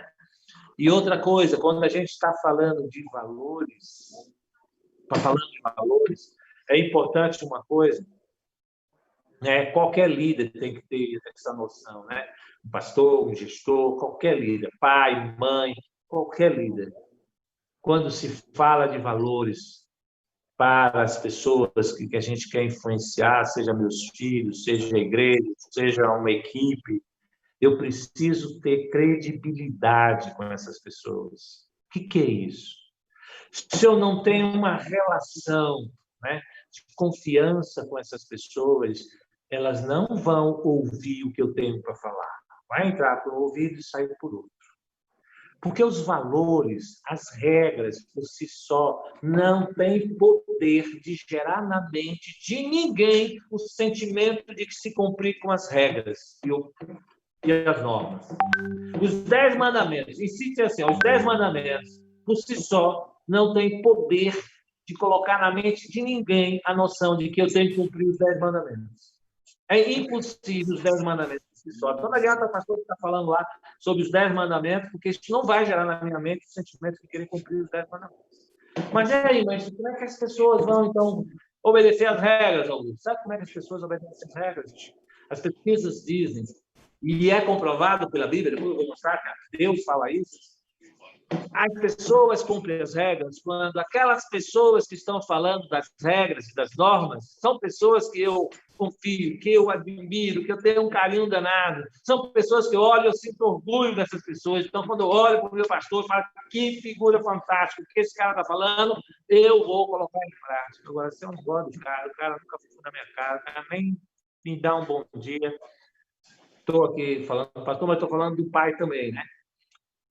E outra coisa, quando a gente está falando de valores, é importante uma coisa, né? Qualquer líder tem que ter essa noção, né? Um pastor, um gestor, qualquer líder, pai, mãe, qualquer líder. quando se fala de valores para as pessoas que a gente quer influenciar, seja meus filhos, seja a igreja, seja uma equipe, eu preciso ter credibilidade com essas pessoas. O que é isso? Se eu não tenho uma relação, né, de confiança com essas pessoas, elas não vão ouvir o que eu tenho para falar. Vai entrar por um ouvido e sair por outro. Porque os valores, as regras, por si só, não têm poder de gerar na mente de ninguém o sentimento de que se cumprir com as regras e as normas. Os 10 mandamentos, insiste assim, os 10 mandamentos, por si só, não têm poder de colocar na mente de ninguém a noção de que eu tenho que cumprir os 10 mandamentos. É impossível os 10 mandamentos por si só. Então, não adianta o pastor estar falando lá sobre os 10 mandamentos, porque isso não vai gerar na minha mente o sentimento de querer cumprir os 10 mandamentos. Mas mas como é que as pessoas vão, então, obedecer às regras, Augusto? Sabe como é que as pessoas obedecem às regras? As pesquisas dizem, e é comprovado pela Bíblia, depois eu vou mostrar, cara, Deus fala isso. As pessoas cumprem as regras quando aquelas pessoas que estão falando das regras e das normas são pessoas que eu confio, que eu admiro, que eu tenho um carinho danado. São pessoas que eu olho e eu sinto orgulho dessas pessoas. Então, quando eu olho para o meu pastor, eu falo, que figura fantástica, o que esse cara está falando, eu vou colocar em prática. Agora, se eu não gosto do cara, o cara nunca ficou na minha cara, o cara nem me dá um bom dia. Estou aqui falando do pastor, mas estou falando do pai também, né?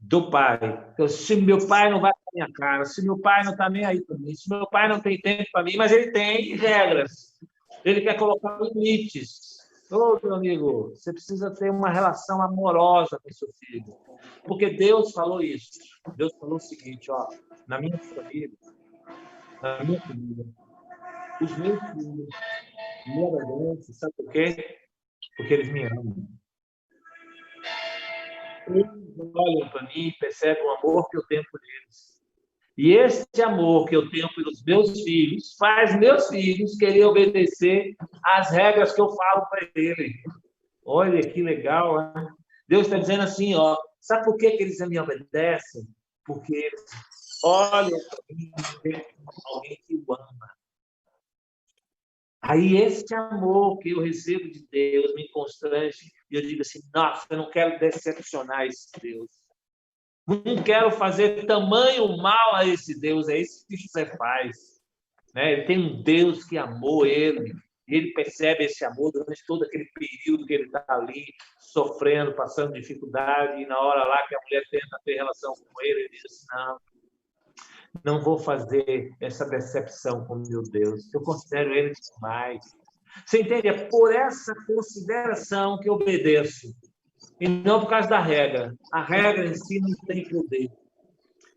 Do pai. Então, se meu pai não vai para minha cara, se meu pai não está nem aí para mim, se meu pai não tem tempo para mim, mas ele tem regras. Ele quer colocar limites. Ô, meu amigo, você precisa ter uma relação amorosa com seu filho. Porque Deus falou isso. Deus falou o seguinte, ó, na minha família, os meus filhos me obedecem, sabe por quê? Porque eles me amam. Eles olham para mim e percebem o amor que eu tenho por eles. E esse amor que eu tenho pelos meus filhos faz meus filhos querer obedecer às regras que eu falo para eles. Olha que legal, né? Deus está dizendo assim, ó, sabe por que eles me obedecem? Porque eles olham para mim e veem alguém que o ama. Aí esse amor que eu recebo de Deus me constrange e eu digo assim, nossa, eu não quero decepcionar esse Deus. Não quero fazer tamanho mal a esse Deus, é isso que José faz. Né? Ele tem um Deus que amou ele, e ele percebe esse amor durante todo aquele período que ele está ali, sofrendo, passando dificuldade, e na hora lá que a mulher tenta ter relação com ele, ele diz assim, não vou fazer essa decepção com meu Deus, eu considero ele demais. Você entende? É por essa consideração que eu obedeço. E não por causa da regra. A regra em si não tem poder.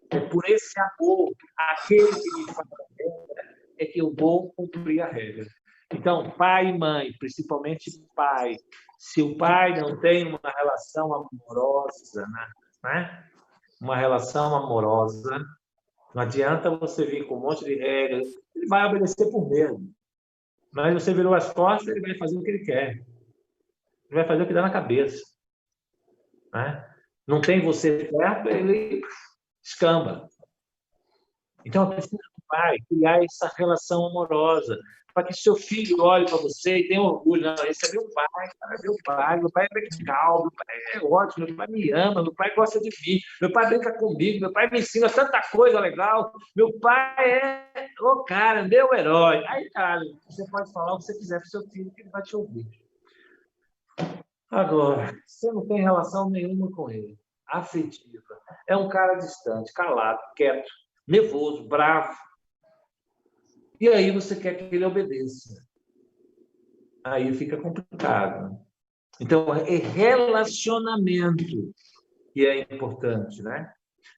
É por esse amor, aquele que me faz a regra, é que eu vou cumprir a regra. Então, pai e mãe, principalmente pai, se o pai não tem uma relação amorosa, né? Uma relação amorosa, não adianta você vir com um monte de regras, ele vai obedecer por medo. Mas você virou as costas, ele vai fazer o que ele quer. Ele vai fazer o que dá na cabeça. Né? Não tem você perto, ele escamba. Então, precisa do pai criar essa relação amorosa, para que seu filho olhe para você e tenha orgulho. Não, esse é meu pai, cara, meu pai é legal, meu pai é ótimo, meu pai me ama, meu pai gosta de mim, meu pai brinca comigo, meu pai me ensina tanta coisa legal, meu pai é o cara, meu herói. Aí, cara, você pode falar o que você quiser para o seu filho, que ele vai te ouvir. Agora, você não tem relação nenhuma com ele, afetiva. É um cara distante, calado, quieto, nervoso, bravo. E aí você quer que ele obedeça. Aí fica complicado. Então, é relacionamento que é importante, né?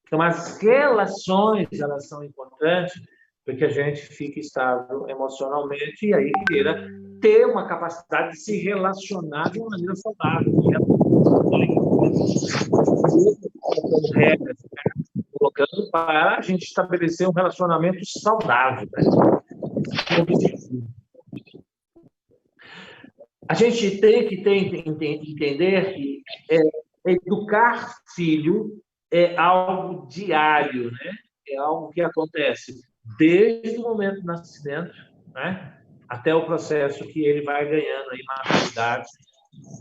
Então, as relações, elas são importantes para que a gente fique estável emocionalmente e aí queira ter uma capacidade de se relacionar de uma maneira saudável. Regras, colocando para a gente estabelecer um relacionamento saudável. Né? A gente tem que entender que educar filho é algo diário, né? é algo que acontece desde o momento do nascimento, né, até o processo que ele vai ganhando aí maturidade,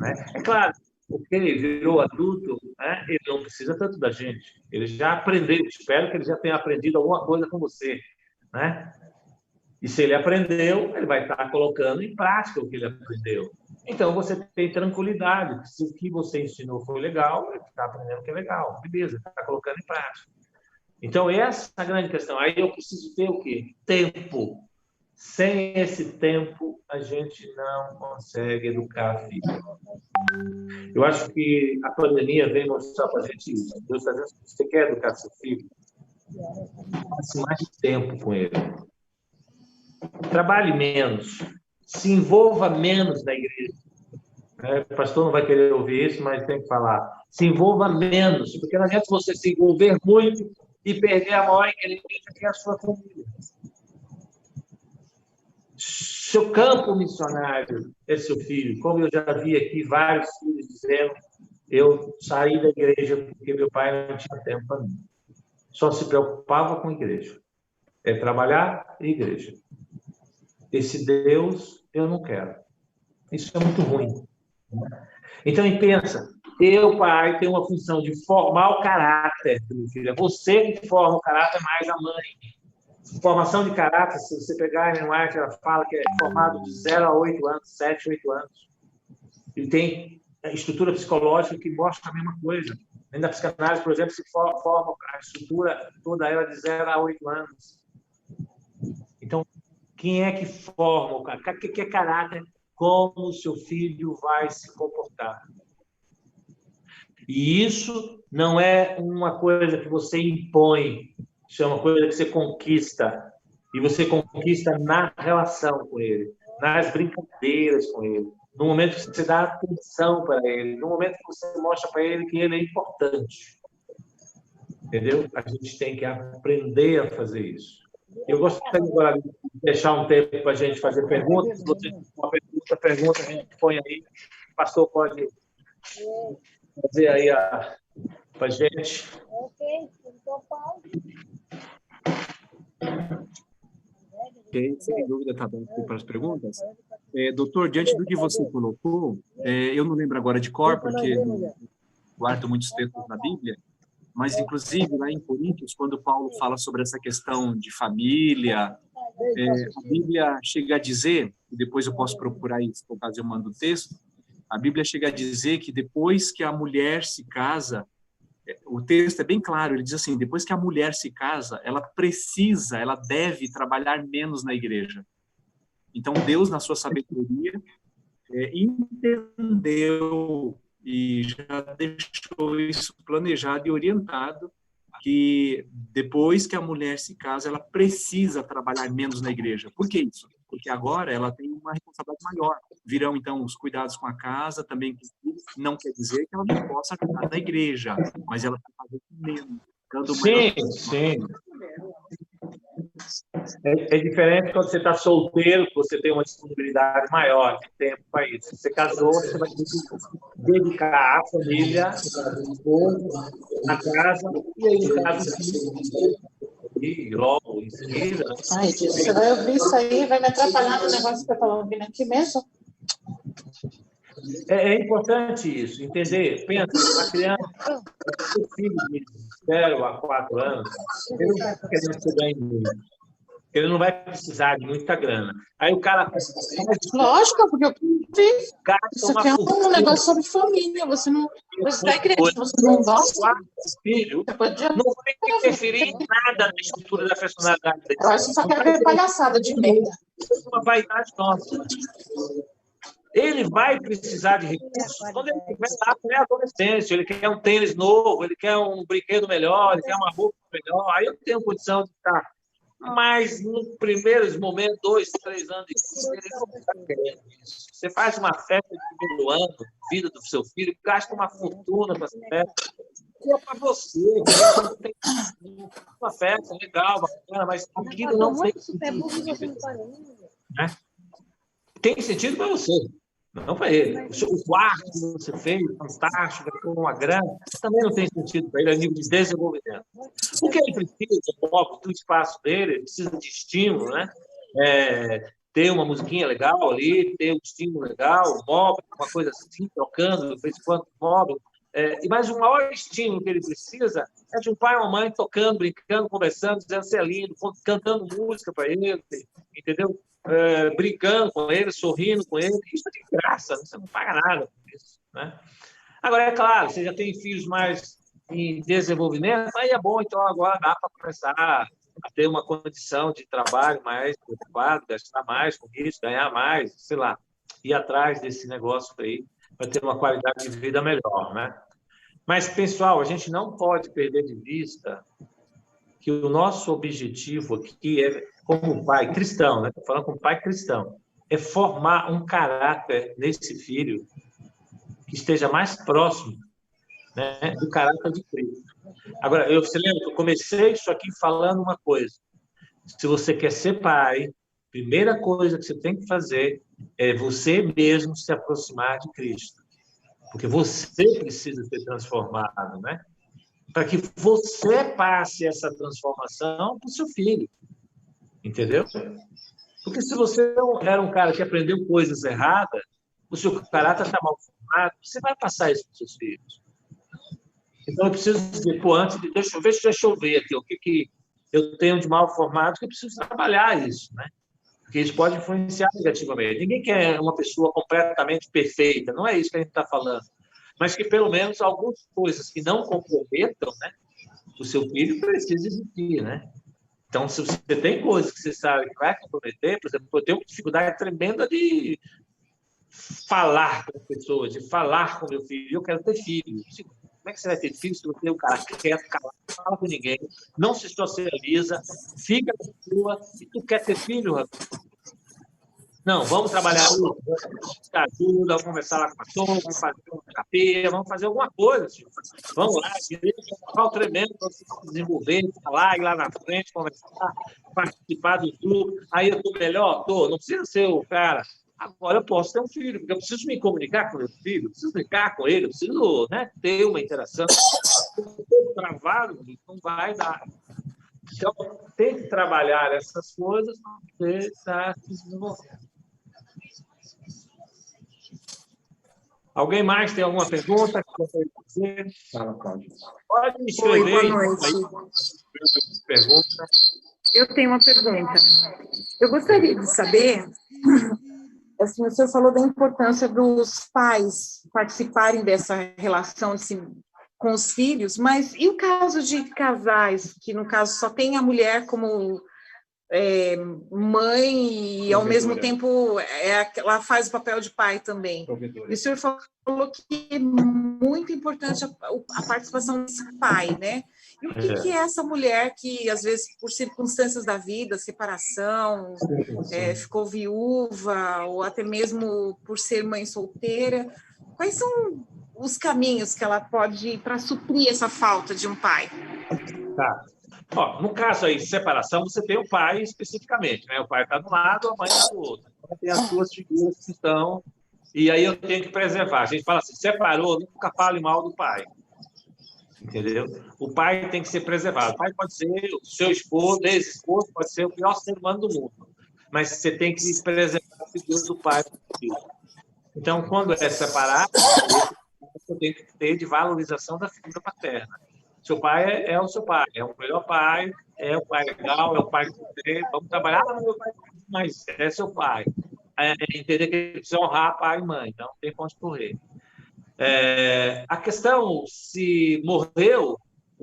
né? É claro, porque ele virou adulto, né, ele não precisa tanto da gente. Ele já aprendeu, espero que ele já tenha aprendido alguma coisa com você, né? E se ele aprendeu, ele vai estar colocando em prática o que ele aprendeu. Então, você tem tranquilidade. Se o que você ensinou foi legal, ele está aprendendo que é legal. Beleza, está colocando em prática. Então, essa é a grande questão. Aí eu preciso ter o quê? Tempo. Sem esse tempo, a gente não consegue educar a filha. Eu acho que a pandemia veio mostrar para a gente isso. Deus está dizendo que você quer educar seu filho, passe mais tempo com ele. Trabalhe menos. Se envolva menos na igreja. O pastor não vai querer ouvir isso, mas tem que falar. Se envolva menos, porque não adianta você se envolver muito e perder a maior igreja que é a sua família. Seu campo missionário é seu filho. Como eu já vi aqui vários filhos dizendo, eu saí da igreja porque meu pai não tinha tempo para mim. Só se preocupava com a igreja. É trabalhar e igreja. Esse Deus eu não quero. Isso é muito ruim. Então, pensa, eu, pai, tenho uma função de formar o caráter do meu filho. É você que forma o caráter mais a mãe. Formação de caráter, se você pegar em White, ela fala que é formado de 0 a 8 anos, 7, 8 anos. E tem a estrutura psicológica que mostra a mesma coisa. Dentro da psicanálise, por exemplo, se forma a estrutura toda ela de 0 a 8 anos. Então, quem é que forma o caráter? O que é caráter? Como o seu filho vai se comportar. E isso não é uma coisa que você impõe, isso é uma coisa que você conquista. E você conquista na relação com ele, nas brincadeiras com ele, no momento que você dá atenção para ele, no momento que você mostra para ele que ele é importante. Entendeu? A gente tem que aprender a fazer isso. Eu gostaria agora de deixar um tempo para a gente fazer perguntas. Se você tem uma pergunta, a gente põe aí. O pastor pode fazer aí para a gente. Ok, sem dúvida, está aberto para as perguntas. Doutor, diante do que você colocou, eu não lembro agora de cor, porque guardo muitos textos da Bíblia, mas, inclusive, lá em Coríntios, quando Paulo fala sobre essa questão de família, a Bíblia chega a dizer, e depois eu posso procurar isso, por caso eu mando o texto, a Bíblia chega a dizer que depois que a mulher se casa, o texto é bem claro, ele diz assim, depois que a mulher se casa, ela deve trabalhar menos na igreja. Então, Deus, na sua sabedoria, entendeu e já deixou isso planejado e orientado, que depois que a mulher se casa, ela precisa trabalhar menos na igreja. Por que isso? Porque agora ela tem uma responsabilidade maior. Virão, então, os cuidados com a casa, também com os filhos. Não quer dizer que ela não possa ajudar na igreja, mas ela está fazendo menos. Sim. É diferente quando você está solteiro, que você tem uma disponibilidade maior de tempo para isso. Se você casou, você vai ter que dedicar à família, à casa, e aí, no caso, e logo em seguida. Ai, Deus, você vai ouvir isso aí, vai me atrapalhar no negócio que eu estava ouvindo aqui mesmo? É importante isso, entender. Pensa, a criança, o filho de 0 a 4 anos, ele não está querendo que você ganhe muito. Ele não vai precisar de muita grana. Aí o cara... Lógico, porque eu fiz. Isso aqui é um fortuna. negócio sobre família. Você não... Você vai crer, você não gosta. Filho, não vai interferir em nada na estrutura da personalidade dele. Eu acho que só quer ver palhaçada de merda. Isso é uma vaidade nossa. Ele vai precisar de recursos quando ele estiver lá na adolescência. Ele quer um tênis novo, ele quer um brinquedo melhor, ele quer uma roupa melhor. Aí eu tenho condição de estar. Mas, no primeiros momentos, 2, 3 anos de vida, ele não está querendo isso. Você faz uma festa de primeiro ano, vida do seu filho, gasta uma fortuna para essa festa. É para você. Tem uma festa legal, bacana, mas aquilo não tem sentido. Tem sentido para você. Não para ele. O quarto que você fez, fantástico, com uma grana, também não tem sentido para ele a nível de desenvolvimento. O que ele precisa, óbvio, do espaço dele, ele precisa de estímulo, né? Ter uma musiquinha legal ali, ter um estímulo legal, um móvel, uma coisa assim, trocando, de vez em quando, móvel. Mas o maior estímulo que ele precisa é de um pai ou uma mãe tocando, brincando, conversando, dizendo que é lindo, cantando música para ele, entendeu? Brincando com ele, sorrindo com ele. Isso é de graça, você não paga nada por isso, né? Agora, é claro, você já tem filhos mais em desenvolvimento, aí é bom, então agora dá para começar a ter uma condição de trabalho mais adequada, gastar mais com isso, ganhar mais, sei lá, ir atrás desse negócio aí, para ter uma qualidade de vida melhor, né? Mas, pessoal, a gente não pode perder de vista que o nosso objetivo aqui é, como pai cristão, né? Estou falando como pai cristão, é formar um caráter nesse filho que esteja mais próximo, né, do caráter de Cristo. Agora, você lembra que eu comecei isso aqui falando uma coisa. Se você quer ser pai, a primeira coisa que você tem que fazer é você mesmo se aproximar de Cristo. Porque você precisa ser transformado, né? Para que você passe essa transformação para o seu filho. Entendeu? Porque se você era um cara que aprendeu coisas erradas, o seu caráter está mal formado, você vai passar isso para os seus filhos. Então, eu preciso dizer, antes de... Deixa eu ver aqui o que eu tenho de mal formado, que eu preciso trabalhar isso, né? Porque isso pode influenciar negativamente. Ninguém quer uma pessoa completamente perfeita, não é isso que a gente está falando. Mas que, pelo menos, algumas coisas que não comprometam, né, o seu filho precisa existir, né? Então, se você tem coisas que você sabe que vai comprometer, por exemplo, eu tenho uma dificuldade tremenda de falar com pessoas, de falar com meu filho. Eu quero ter filho. Como é que você vai ter filho se você é um cara quieto, calado, não fala com ninguém, não se socializa, fica na sua, e tu quer ter filho, rapaz? Não, vamos trabalhar ajuda, vamos conversar lá com a pastor, vamos fazer uma terapia, vamos fazer alguma coisa, senhor. Vamos lá, um tremendo para você se desenvolver, falar, ir lá na frente, conversar, participar do grupo. Aí eu estou melhor? Estou, não precisa ser o cara. Agora eu posso ter um filho, porque eu preciso me comunicar com meu filho, eu preciso brincar com ele, eu preciso, né, ter uma interação. Travado, não vai dar. Então, tem que trabalhar essas coisas para você estar se desenvolvendo. Alguém mais tem alguma pergunta que gostaria de fazer? Fala, Cláudio. Pode me escrever. Oi, boa noite. Pergunta. Eu tenho uma pergunta. Eu gostaria de saber, assim, o senhor falou da importância dos pais participarem dessa relação com os filhos, mas e o caso de casais, que no caso só tem a mulher como mãe e ao mesmo tempo ela faz o papel de pai também. E o senhor falou que é muito importante a participação desse pai, né? E o que é essa mulher que, às vezes, por circunstâncias da vida, separação, ficou viúva, ou até mesmo por ser mãe solteira, quais são os caminhos que ela pode ir para suprir essa falta de um pai? Tá. Ó, no caso aí de separação, você tem o pai especificamente, né? O pai está de um lado, a mãe está do outro. Então, tem as duas figuras que estão... E aí eu tenho que preservar. A gente fala assim, separou, nunca fale mal do pai. Entendeu? O pai tem que ser preservado. O pai pode ser o seu esposo, ex-esposo, pode ser o pior ser humano do mundo. Mas você tem que preservar a figura do pai. Então, quando é separado, você tem que ter de valorização da figura paterna. Seu pai é o seu pai, é o melhor pai, é o pai legal, é o pai que você... Vamos trabalhar, meu pai, mas é seu pai. Entender que ele precisa honrar pai e mãe, então não tem ponto de correr. A questão, se morreu,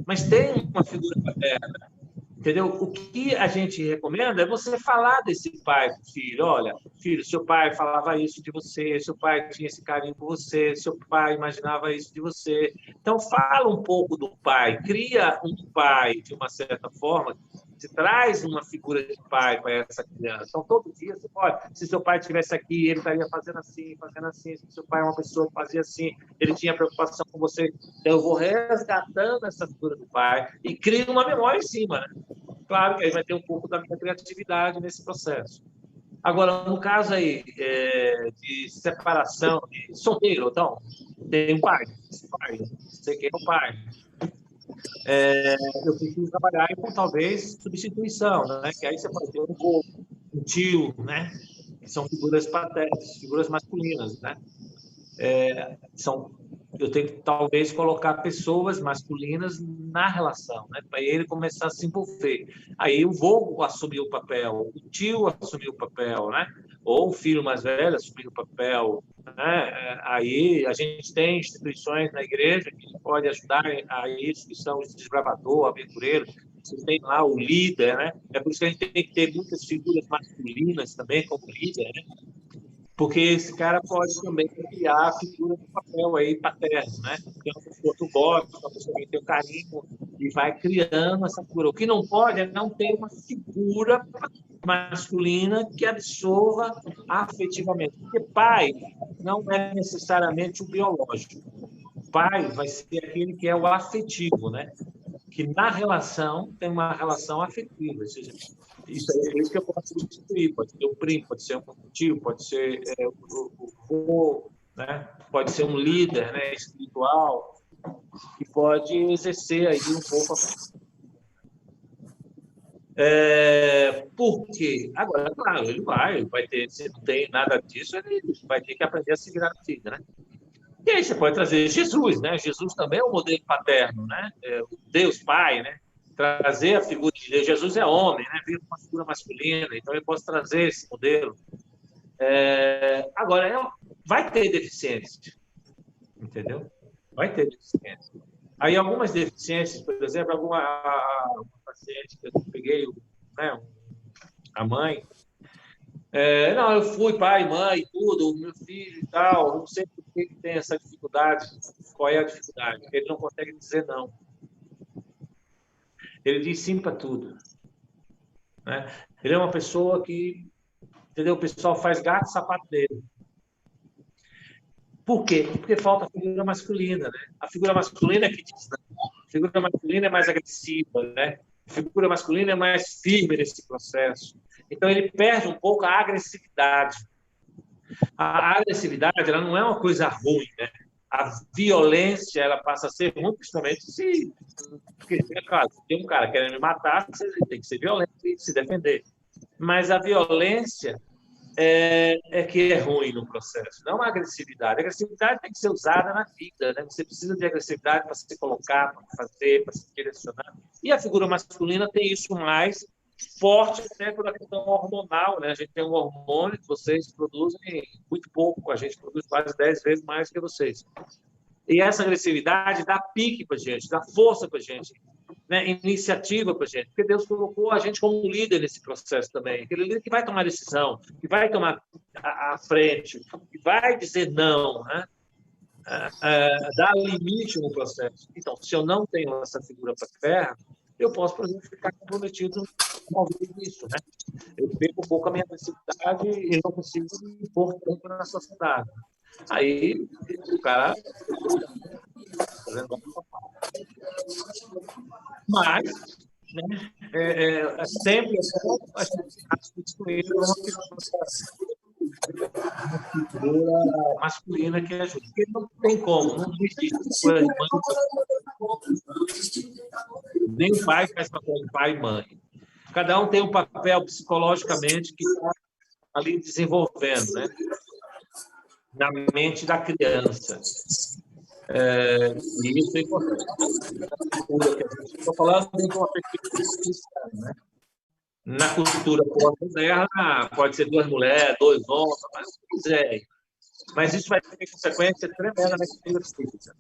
mas tem uma figura paterna, entendeu? O que a gente recomenda é você falar desse pai para o filho. Olha, filho, seu pai falava isso de você, seu pai tinha esse carinho por você, seu pai imaginava isso de você. Então, fala um pouco do pai, cria um pai de uma certa forma, se traz uma figura de pai para essa criança. Então, todo dia você pode, se seu pai estivesse aqui, ele estaria fazendo assim, se seu pai é uma pessoa que fazia assim, ele tinha preocupação com você. Então, eu vou resgatando essa figura do pai e crio uma memória em cima, né? Claro que aí vai ter um pouco da minha criatividade nesse processo. Agora, no caso aí de separação, de solteiro, então, tem um pai, sei quem é o pai. Eu preciso trabalhar com talvez substituição, né? Que aí você pode ter um avô, um tio, né? Que são figuras paternas, figuras masculinas, né? Eu tenho que talvez colocar pessoas masculinas na relação, né? Para ele começar a se envolver. Aí o avô assumir o papel, o tio assumir o papel, né? Ou o filho mais velho assumir o papel, né? Aí a gente tem instituições na igreja que pode ajudar a isso, que são os desbravador, aventureiro. Você tem lá o líder, né? É por isso que a gente tem que ter muitas figuras masculinas também como líder, né? Porque esse cara pode também criar a figura do papel aí paterno, né? Tem uma pessoa que gosta, uma pessoa que tem o carinho e vai criando essa figura. O que não pode é não ter uma figura masculina que absorva afetivamente. Porque pai não é necessariamente o biológico. Pai vai ser aquele que é o afetivo, né? Que na relação tem uma relação afetiva. Ou seja, isso é isso que eu posso substituir. Pode ser o primo, pode ser um tio, pode ser o avô, né? Pode ser um líder, né, espiritual, que pode exercer aí um pouco por quê? Agora, claro, ele vai ter, se não tem nada disso, ele vai ter que aprender a se virar na vida, né? E aí você pode trazer Jesus, né? Jesus também é um modelo paterno, né? O Deus Pai, né? Trazer a figura de Deus. Jesus é homem, né? Vive uma figura masculina, então eu posso trazer esse modelo. Agora, vai ter deficiência, entendeu? Vai ter deficiência. Aí algumas deficiências, por exemplo, uma paciente que eu peguei, né, a mãe, não, eu fui pai, mãe, tudo, meu filho e tal, não sei por que tem essa dificuldade. Qual é a dificuldade? Ele não consegue dizer não. Ele diz sim para tudo, né? Ele é uma pessoa que, entendeu? O pessoal faz gato e sapato dele. Por quê? Porque falta a figura masculina, né? A figura masculina é que diz não. A figura masculina é mais agressiva, né? A figura masculina é mais firme nesse processo. Então, ele perde um pouco a agressividade. A agressividade, ela não é uma coisa ruim, né? A violência, ela passa a ser ruim, principalmente se... Porque, é claro, se tem um cara querendo me matar, você tem que ser violento e se defender. Mas a violência é que é ruim no processo, não a agressividade. A agressividade tem que ser usada na vida, né? Você precisa de agressividade para se colocar, para fazer, para se direcionar. E a figura masculina tem isso mais forte até pela questão hormonal, né? A gente tem um hormônio que vocês produzem muito pouco, a gente produz quase 10 vezes mais que vocês. E essa agressividade dá pique para a gente, dá força para a gente, né? Iniciativa para a gente, porque Deus colocou a gente como líder nesse processo também, aquele líder que vai tomar decisão, que vai tomar a frente, que vai dizer não, né? Dar limite no processo. Então, se eu não tenho essa figura paterna, eu posso, por exemplo, ficar comprometido com isso, né? Eu perco um pouco a minha agressividade e não consigo me impor tanto na sociedade. Aí, o cara... Mas, né, sempre a gente substituir uma figura masculina que ajuda. Porque não tem como, não existe figura de mãe. Nem o pai faz papel de pai e mãe. Cada um tem um papel psicologicamente que está ali desenvolvendo, né? Na mente da criança. E isso é importante. Estou falando de uma perspectiva cristã, né? Na cultura moderna, pode ser 2 mulheres, 2 homens, mas o que quiser. Mas isso vai ter consequência tremenda na cultura física,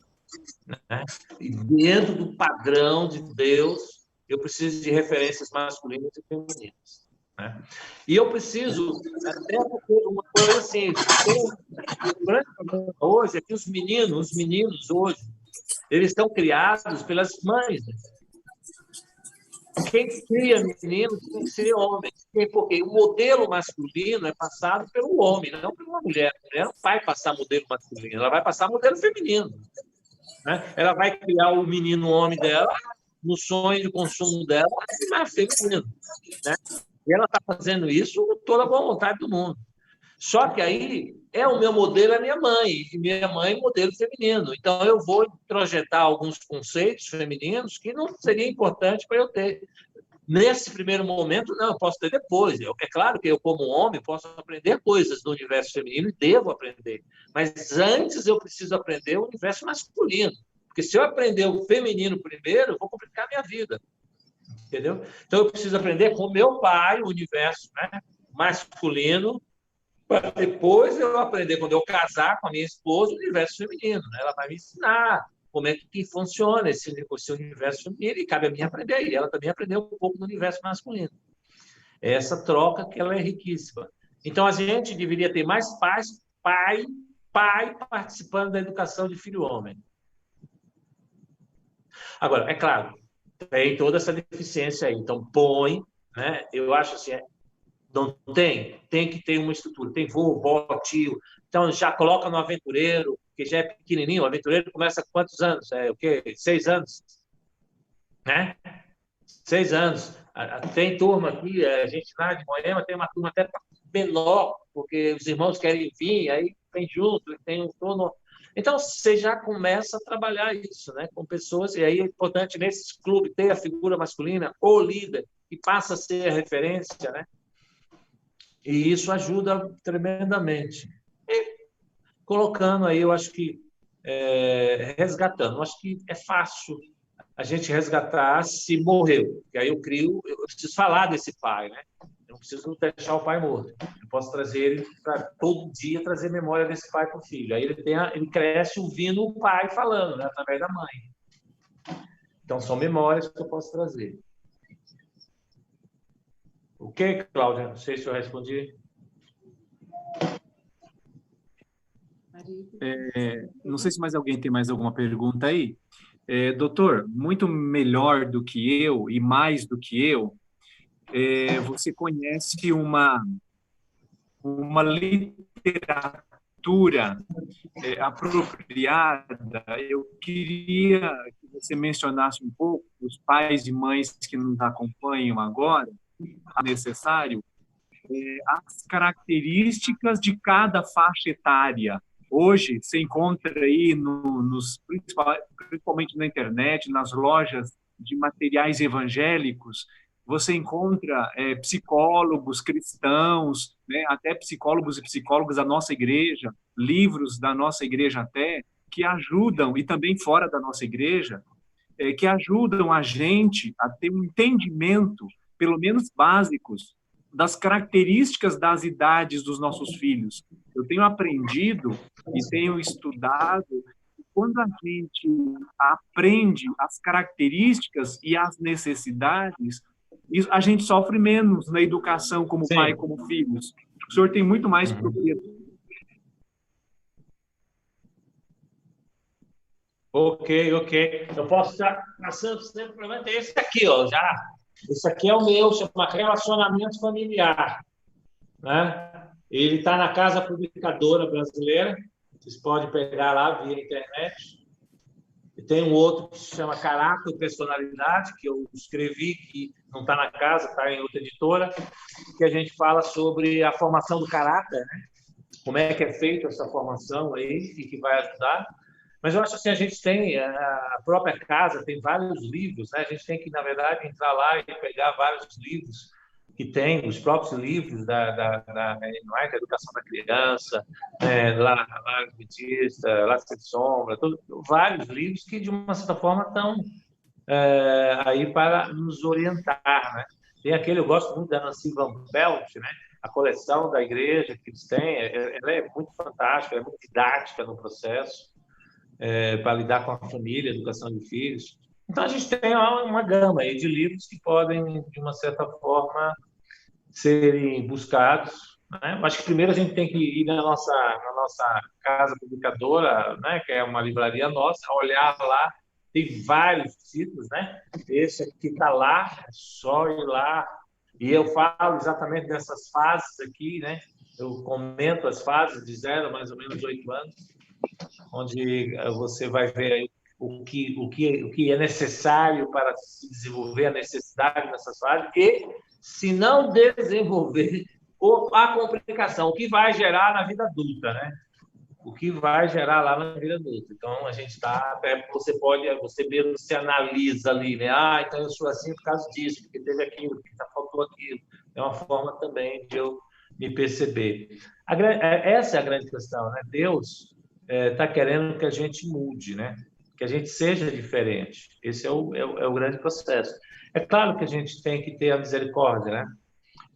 né? E dentro do padrão de Deus, eu preciso de referências masculinas e femininas, né? E eu preciso, até porque uma coisa assim, o grande problema hoje é que os meninos hoje, eles estão criados pelas mães, né? Quem cria menino tem que ser homem. Porque o modelo masculino é passado pelo homem, não por uma mulher. A mulher não vai passar modelo masculino, ela vai passar modelo feminino, né? Ela vai criar o menino homem dela, no sonho de consumo dela, vai ser feminino, né? E ela está fazendo isso com toda a boa vontade do mundo. Só que aí o meu modelo é minha mãe, e minha mãe é modelo feminino. Então, eu vou projetar alguns conceitos femininos que não seria importante para eu ter. Nesse primeiro momento, não, eu posso ter depois. É claro que eu, como homem, posso aprender coisas do universo feminino e devo aprender. Mas antes eu preciso aprender o universo masculino. Porque se eu aprender o feminino primeiro, eu vou complicar a minha vida. Entendeu? Então, eu preciso aprender com meu pai o universo, né, masculino, para depois eu aprender, quando eu casar com a minha esposa, o universo feminino. Né? Ela vai me ensinar como é que funciona esse universo feminino e cabe a mim aprender. E ela também aprendeu um pouco do universo masculino. Essa troca que ela é riquíssima. Então, a gente deveria ter mais pai participando da educação de filho homem. Agora, é claro, tem toda essa deficiência aí. Então, põe, né? Eu acho assim, não tem que ter uma estrutura. Tem vovó, tio. Então, já coloca no aventureiro, que já é pequenininho. O aventureiro começa com quantos anos? O quê? 6 anos. Né? 6 anos. Tem turma aqui, a gente lá de Moema tem uma turma até menor, porque os irmãos querem vir, aí vem junto, tem um turno. Então, você já começa a trabalhar isso, né? Com pessoas, e aí é importante nesses clubes ter a figura masculina, o líder, que passa a ser a referência, né? E isso ajuda tremendamente. E colocando aí, eu acho que, resgatando, eu acho que é fácil a gente resgatar se morreu. E aí eu preciso falar desse pai, né? Eu não preciso deixar o pai morto. Eu posso trazer ele para todo dia trazer memória desse pai para o filho. Aí ele cresce ouvindo o pai falando, né? Através da mãe. Então são memórias que eu posso trazer. O que, Cláudia? Não sei se eu respondi. Não sei se mais alguém tem mais alguma pergunta aí. Doutor, muito melhor do que eu e mais do que eu, você conhece uma literatura apropriada. Eu queria que você mencionasse um pouco os pais e mães que nos acompanham agora, se necessário, as características de cada faixa etária. Hoje, você encontra aí, principalmente na internet, nas lojas de materiais evangélicos, você encontra psicólogos cristãos, né, até psicólogos e psicólogas da nossa igreja, livros da nossa igreja até, que ajudam, e também fora da nossa igreja, que ajudam a gente a ter um entendimento, pelo menos básicos, das características das idades dos nossos filhos. Eu tenho aprendido e tenho estudado que quando a gente aprende as características e as necessidades, a gente sofre menos na educação como Sim. pai e como filhos. O senhor tem muito mais propriedade. Ok. Eu posso estar passando sempre para esse aqui, ó, já. Esse aqui é o meu, chama Relacionamento Familiar. Né? Ele está na Casa Publicadora Brasileira. Vocês podem pegar lá via internet. E tem um outro que se chama Caráter e Personalidade, que eu escrevi, que não está na casa, está em outra editora, que a gente fala sobre a formação do caráter, né? Como é que é feita essa formação aí e que vai ajudar. Mas eu acho que a gente tem, a própria casa tem vários livros, né? A gente tem que, na verdade, entrar lá e pegar vários livros que tem, os próprios livros da Educação da Criança, lá Adventista, lá Sem Sombra, vários livros que, de uma certa forma, estão aí para nos orientar, né? Tem aquele, eu gosto muito da Nancy Van Pelt, né? A coleção da igreja que eles têm, ela é muito fantástica, é muito didática no processo, para lidar com a família, educação de filhos. Então, a gente tem uma gama aí de livros que podem, de uma certa forma, serem buscados. Né? Acho que primeiro a gente tem que ir na nossa casa publicadora, né? Que é uma livraria nossa, olhar lá, tem vários títulos, né? Esse aqui está lá, é só ir lá. E eu falo exatamente dessas fases aqui, né? Eu comento as fases de 0 a mais ou menos 8 anos, onde você vai ver aí o que é necessário para se desenvolver a necessidade nessas fases e, se não desenvolver, a complicação, o que vai gerar na vida adulta, né? O que vai gerar lá na vida adulta. Então, a gente está... Você mesmo se analisa ali, né? Ah, então eu sou assim por causa disso, porque teve aquilo, porque faltou aquilo. É uma forma também de eu me perceber. Essa é a grande questão, né? Deus está querendo que a gente mude, né? Que a gente seja diferente. Esse é o grande processo. É claro que a gente tem que ter a misericórdia, né?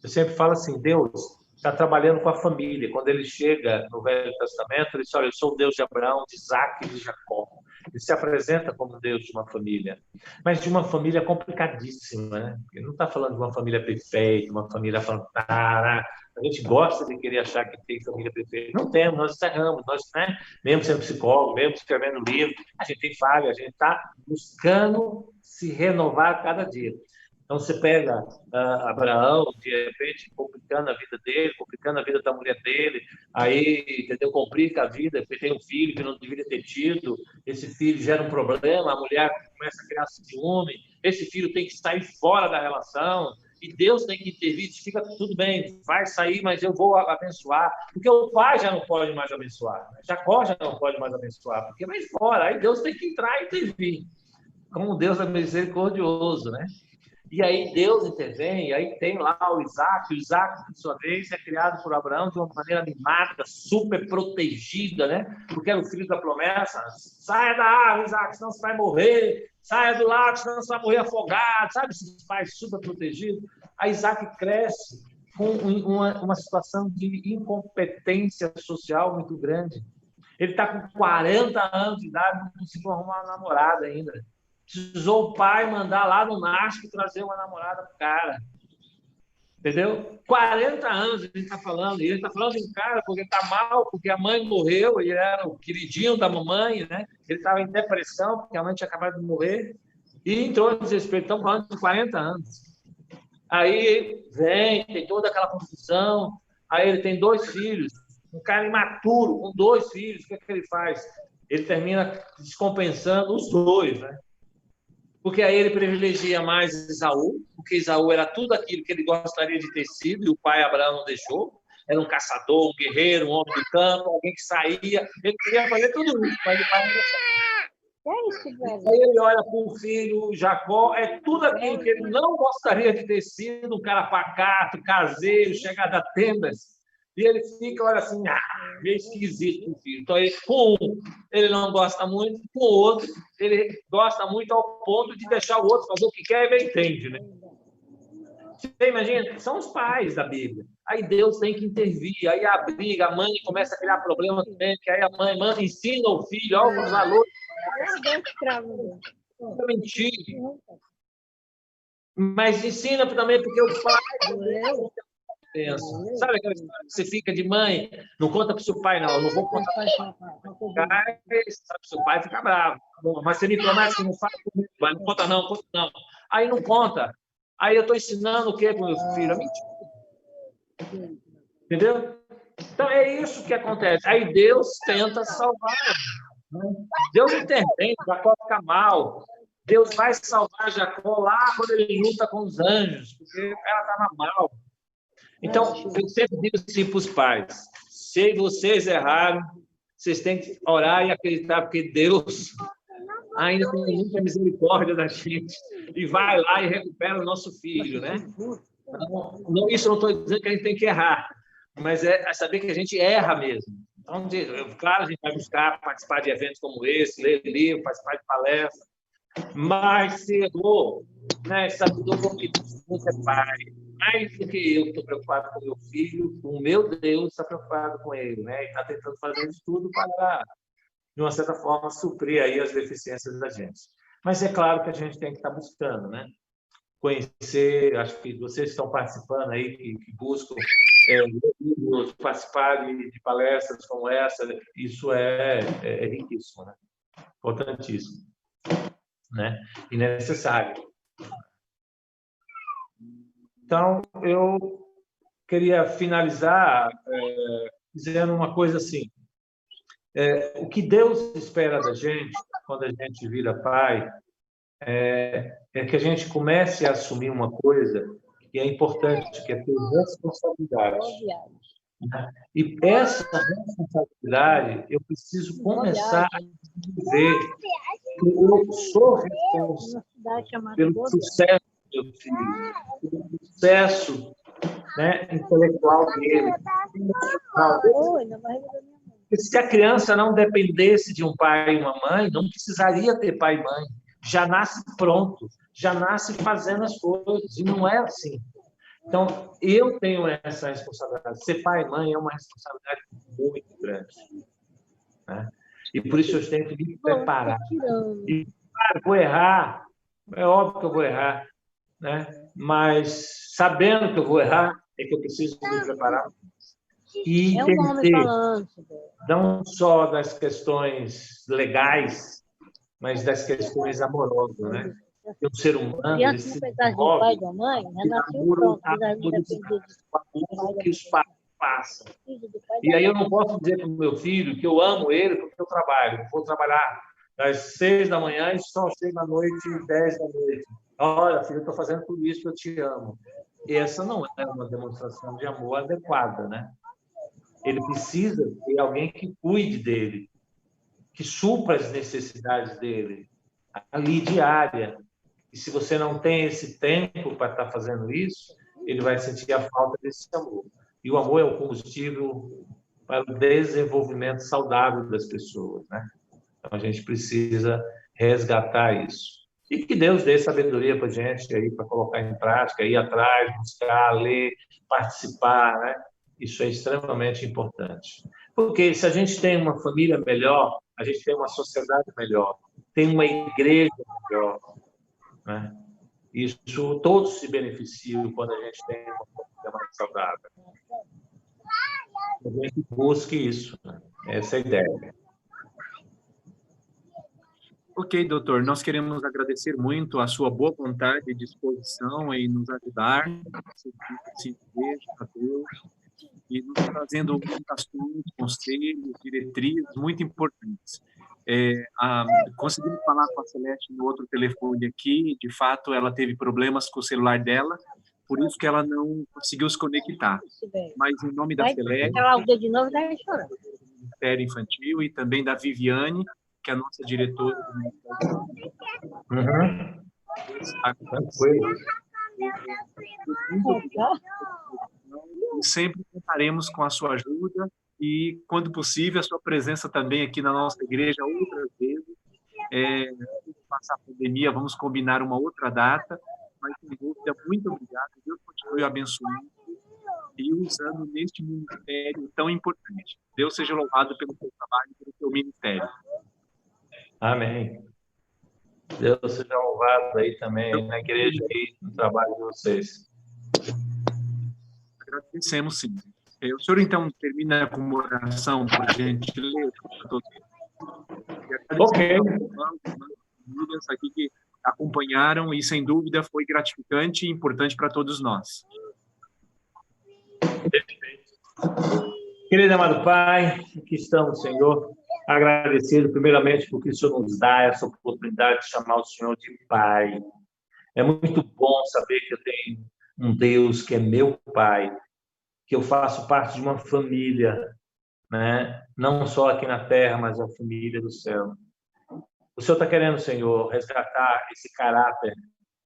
Eu sempre falo assim, Deus está trabalhando com a família. Quando ele chega no Velho Testamento, ele diz, olha, eu sou o Deus de Abraão, de Isaac e de Jacó. Ele se apresenta como Deus de uma família, mas de uma família complicadíssima, né? Ele não está falando de uma família perfeita, uma família fantástica. A gente gosta de querer achar que tem família perfeita. Não temos, nós erramos, nós, né? Mesmo sendo psicólogo, mesmo escrevendo livro, a gente tem falha, a gente está buscando se renovar cada dia. Então, você pega Abraão, de repente, complicando a vida dele, complicando a vida da mulher dele, aí, entendeu? Complica a vida, porque tem um filho que não deveria ter tido, esse filho gera um problema, a mulher começa a criar ciúme, esse filho tem que sair fora da relação, e Deus tem que intervir, fica tudo bem, vai sair, mas eu vou abençoar, porque o pai já não pode mais abençoar, né? Jacó já não pode mais abençoar, porque vai fora, aí Deus tem que entrar e intervir, como Deus é misericordioso, né? E aí Deus intervém, e aí tem lá o Isaac, por sua vez, é criado por Abraão de uma maneira mimada, super protegida, né? Porque era o filho da promessa. Saia da árvore, Isaac, senão você vai morrer. Saia do lago, senão você vai morrer afogado. Sabe esses pais super protegidos? Aí Isaac cresce com uma situação de incompetência social muito grande. Ele está com 40 anos de idade, não conseguiu arrumar uma namorada ainda. Precisou o pai mandar lá no NASC trazer uma namorada pro cara. Entendeu? 40 anos ele está falando. E ele está falando de um cara porque está mal, porque a mãe morreu, ele era o queridinho da mamãe, né? Ele estava em depressão, porque a mãe tinha acabado de morrer. E entrou em desespero. Estamos falando de 40 anos. Aí vem, tem toda aquela confusão. Aí ele tem 2 filhos. Um cara imaturo, com 2 filhos. O que é que ele faz? Ele termina descompensando os 2, né? Porque aí ele privilegia mais Esaú, porque Esaú era tudo aquilo que ele gostaria de ter sido, e o pai Abraão não deixou. Era um caçador, um guerreiro, um homem do campo, alguém que saía. Ele queria fazer tudo isso, mas o pai não deixava. Aí ele olha para o filho Jacó, é tudo aquilo que ele não gostaria de ter sido, um cara pacato, caseiro, chegado a tendas. E ele fica, olha assim, meio esquisito o filho. Então, com um, ele não gosta muito, com o outro, ele gosta muito ao ponto de deixar o outro fazer o que quer e bem entende, né? Você imagina? São os pais da Bíblia. Aí Deus tem que intervir, aí a briga, a mãe começa a criar problema também, que aí a mãe ensina o filho, olha os valores. É mentira. Mas ensina também porque o pai... Sabe aquela história que você fica de mãe? Não conta para o seu pai, não. Eu não vou contar para o pai. O seu pai fica bravo. Mas você me promete que não faz comigo. Não conta, não, conta, não. Aí não conta. Aí eu estou ensinando o quê para o meu filho? É mentira. Entendeu? Então é isso que acontece. Aí Deus tenta salvar. Deus intervém, Jacó fica mal. Deus vai salvar Jacó lá quando ele luta com os anjos, porque ela estava mal. Então, eu sempre digo assim para os pais, se vocês erraram, vocês têm que orar e acreditar, porque Deus ainda tem muita misericórdia da gente e vai lá e recupera o nosso filho, né? Não, isso eu não estou dizendo que a gente tem que errar, mas é saber que a gente erra mesmo. Então, claro, a gente vai buscar participar de eventos como esse, ler livro, participar de palestras, mas se errou, né? Sabedor você é pai. Mais do que eu estou preocupado com o meu filho, o meu Deus está preocupado com ele, né? E está tentando fazer isso tudo para, de uma certa forma, suprir aí as deficiências da gente. Mas é claro que a gente tem que estar buscando, né? Conhecer, acho que vocês estão participando aí, que buscam participar de palestras como essa, isso é riquíssimo, né? Importantíssimo, né? E necessário. Então, eu queria finalizar dizendo uma coisa assim. O que Deus espera da gente quando a gente vira pai, é que a gente comece a assumir uma coisa que é importante, que é ter responsabilidade. E essa responsabilidade, eu preciso começar a dizer que eu sou responsável pelo sucesso do meu filho, pelo sucesso, né, intelectual dele. Porque se a criança não dependesse de um pai e uma mãe, não precisaria ter pai e mãe. Já nasce pronto, já nasce fazendo as coisas, e não é assim. Então, eu tenho essa responsabilidade. Ser pai e mãe é uma responsabilidade muito grande, né? E por isso eu tenho que me preparar. E, claro, vou errar, é óbvio que eu vou errar, né? Mas sabendo que eu vou errar, é que eu preciso me preparar. E entender, não só das questões legais, mas das questões amorosas, né? Que o ser humano, ele se desenvolve que os pais passam. E aí eu não posso dizer para o meu filho que eu amo ele porque eu trabalho. Eu vou trabalhar das 6 da manhã e só chego à noite, 10 da noite. Olha, filho, eu estou fazendo tudo isso que eu te amo. Essa não é uma demonstração de amor adequada, né? Ele precisa ter alguém que cuide dele, que supra as necessidades dele, ali diária. E se você não tem esse tempo para estar fazendo isso, ele vai sentir a falta desse amor. E o amor é o combustível para o desenvolvimento saudável das pessoas, né? Então, a gente precisa resgatar isso. E que Deus dê sabedoria para a gente aí, para colocar em prática, ir atrás, buscar, ler, participar, né? Isso é extremamente importante. Porque se a gente tem uma família melhor, a gente tem uma sociedade melhor, tem uma igreja melhor, né? Isso, todos se beneficiam quando a gente tem uma família mais saudável. A gente busque isso, né? Essa é a ideia. Ok, doutor, nós queremos agradecer muito a sua boa vontade e disposição em nos ajudar, a Deus, e nos trazendo orientações, conselhos, diretrizes muito importantes. Conseguimos falar com a Celeste no outro telefone aqui, de fato ela teve problemas com o celular dela, por isso que ela não conseguiu se conectar. Mas em nome da Celeste, do Ministério Infantil e também da Viviane, que é a nossa diretora do Ministério sempre contaremos com a sua ajuda e, quando possível, a sua presença também aqui na nossa igreja outras vezes. Passar a pandemia, vamos combinar uma outra data, mas, sem dúvida, muito obrigado. Deus continue abençoando e usando neste ministério tão importante. Deus seja louvado pelo seu trabalho e pelo seu ministério. Amém. Deus seja louvado aí também na igreja e no trabalho de vocês. Agradecemos, sim. O senhor, então, termina com uma oração, por gentileza, para todos. Ok. Famílias aqui que acompanharam e, sem dúvida, foi gratificante e importante para todos nós. Perfeito. Querido amado Pai, aqui estamos, Senhor, agradecido primeiramente porque o Senhor nos dá essa oportunidade de chamar o Senhor de Pai. É muito bom saber que eu tenho um Deus que é meu Pai, que eu faço parte de uma família, né? Não só aqui na terra, mas a família do céu. O Senhor está querendo, Senhor, resgatar esse caráter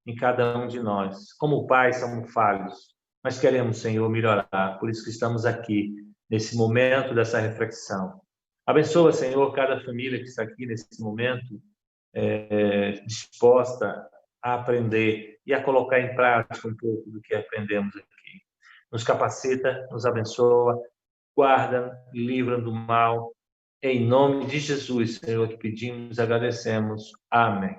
em cada um de nós. Como Pai, somos falhos, mas queremos, Senhor, melhorar. Por isso que estamos aqui, nesse momento dessa reflexão. Abençoa, Senhor, cada família que está aqui nesse momento, disposta a aprender e a colocar em prática um pouco do que aprendemos aqui. Nos capacita, nos abençoa, guarda, livra do mal. Em nome de Jesus, Senhor, que pedimos e agradecemos. Amém.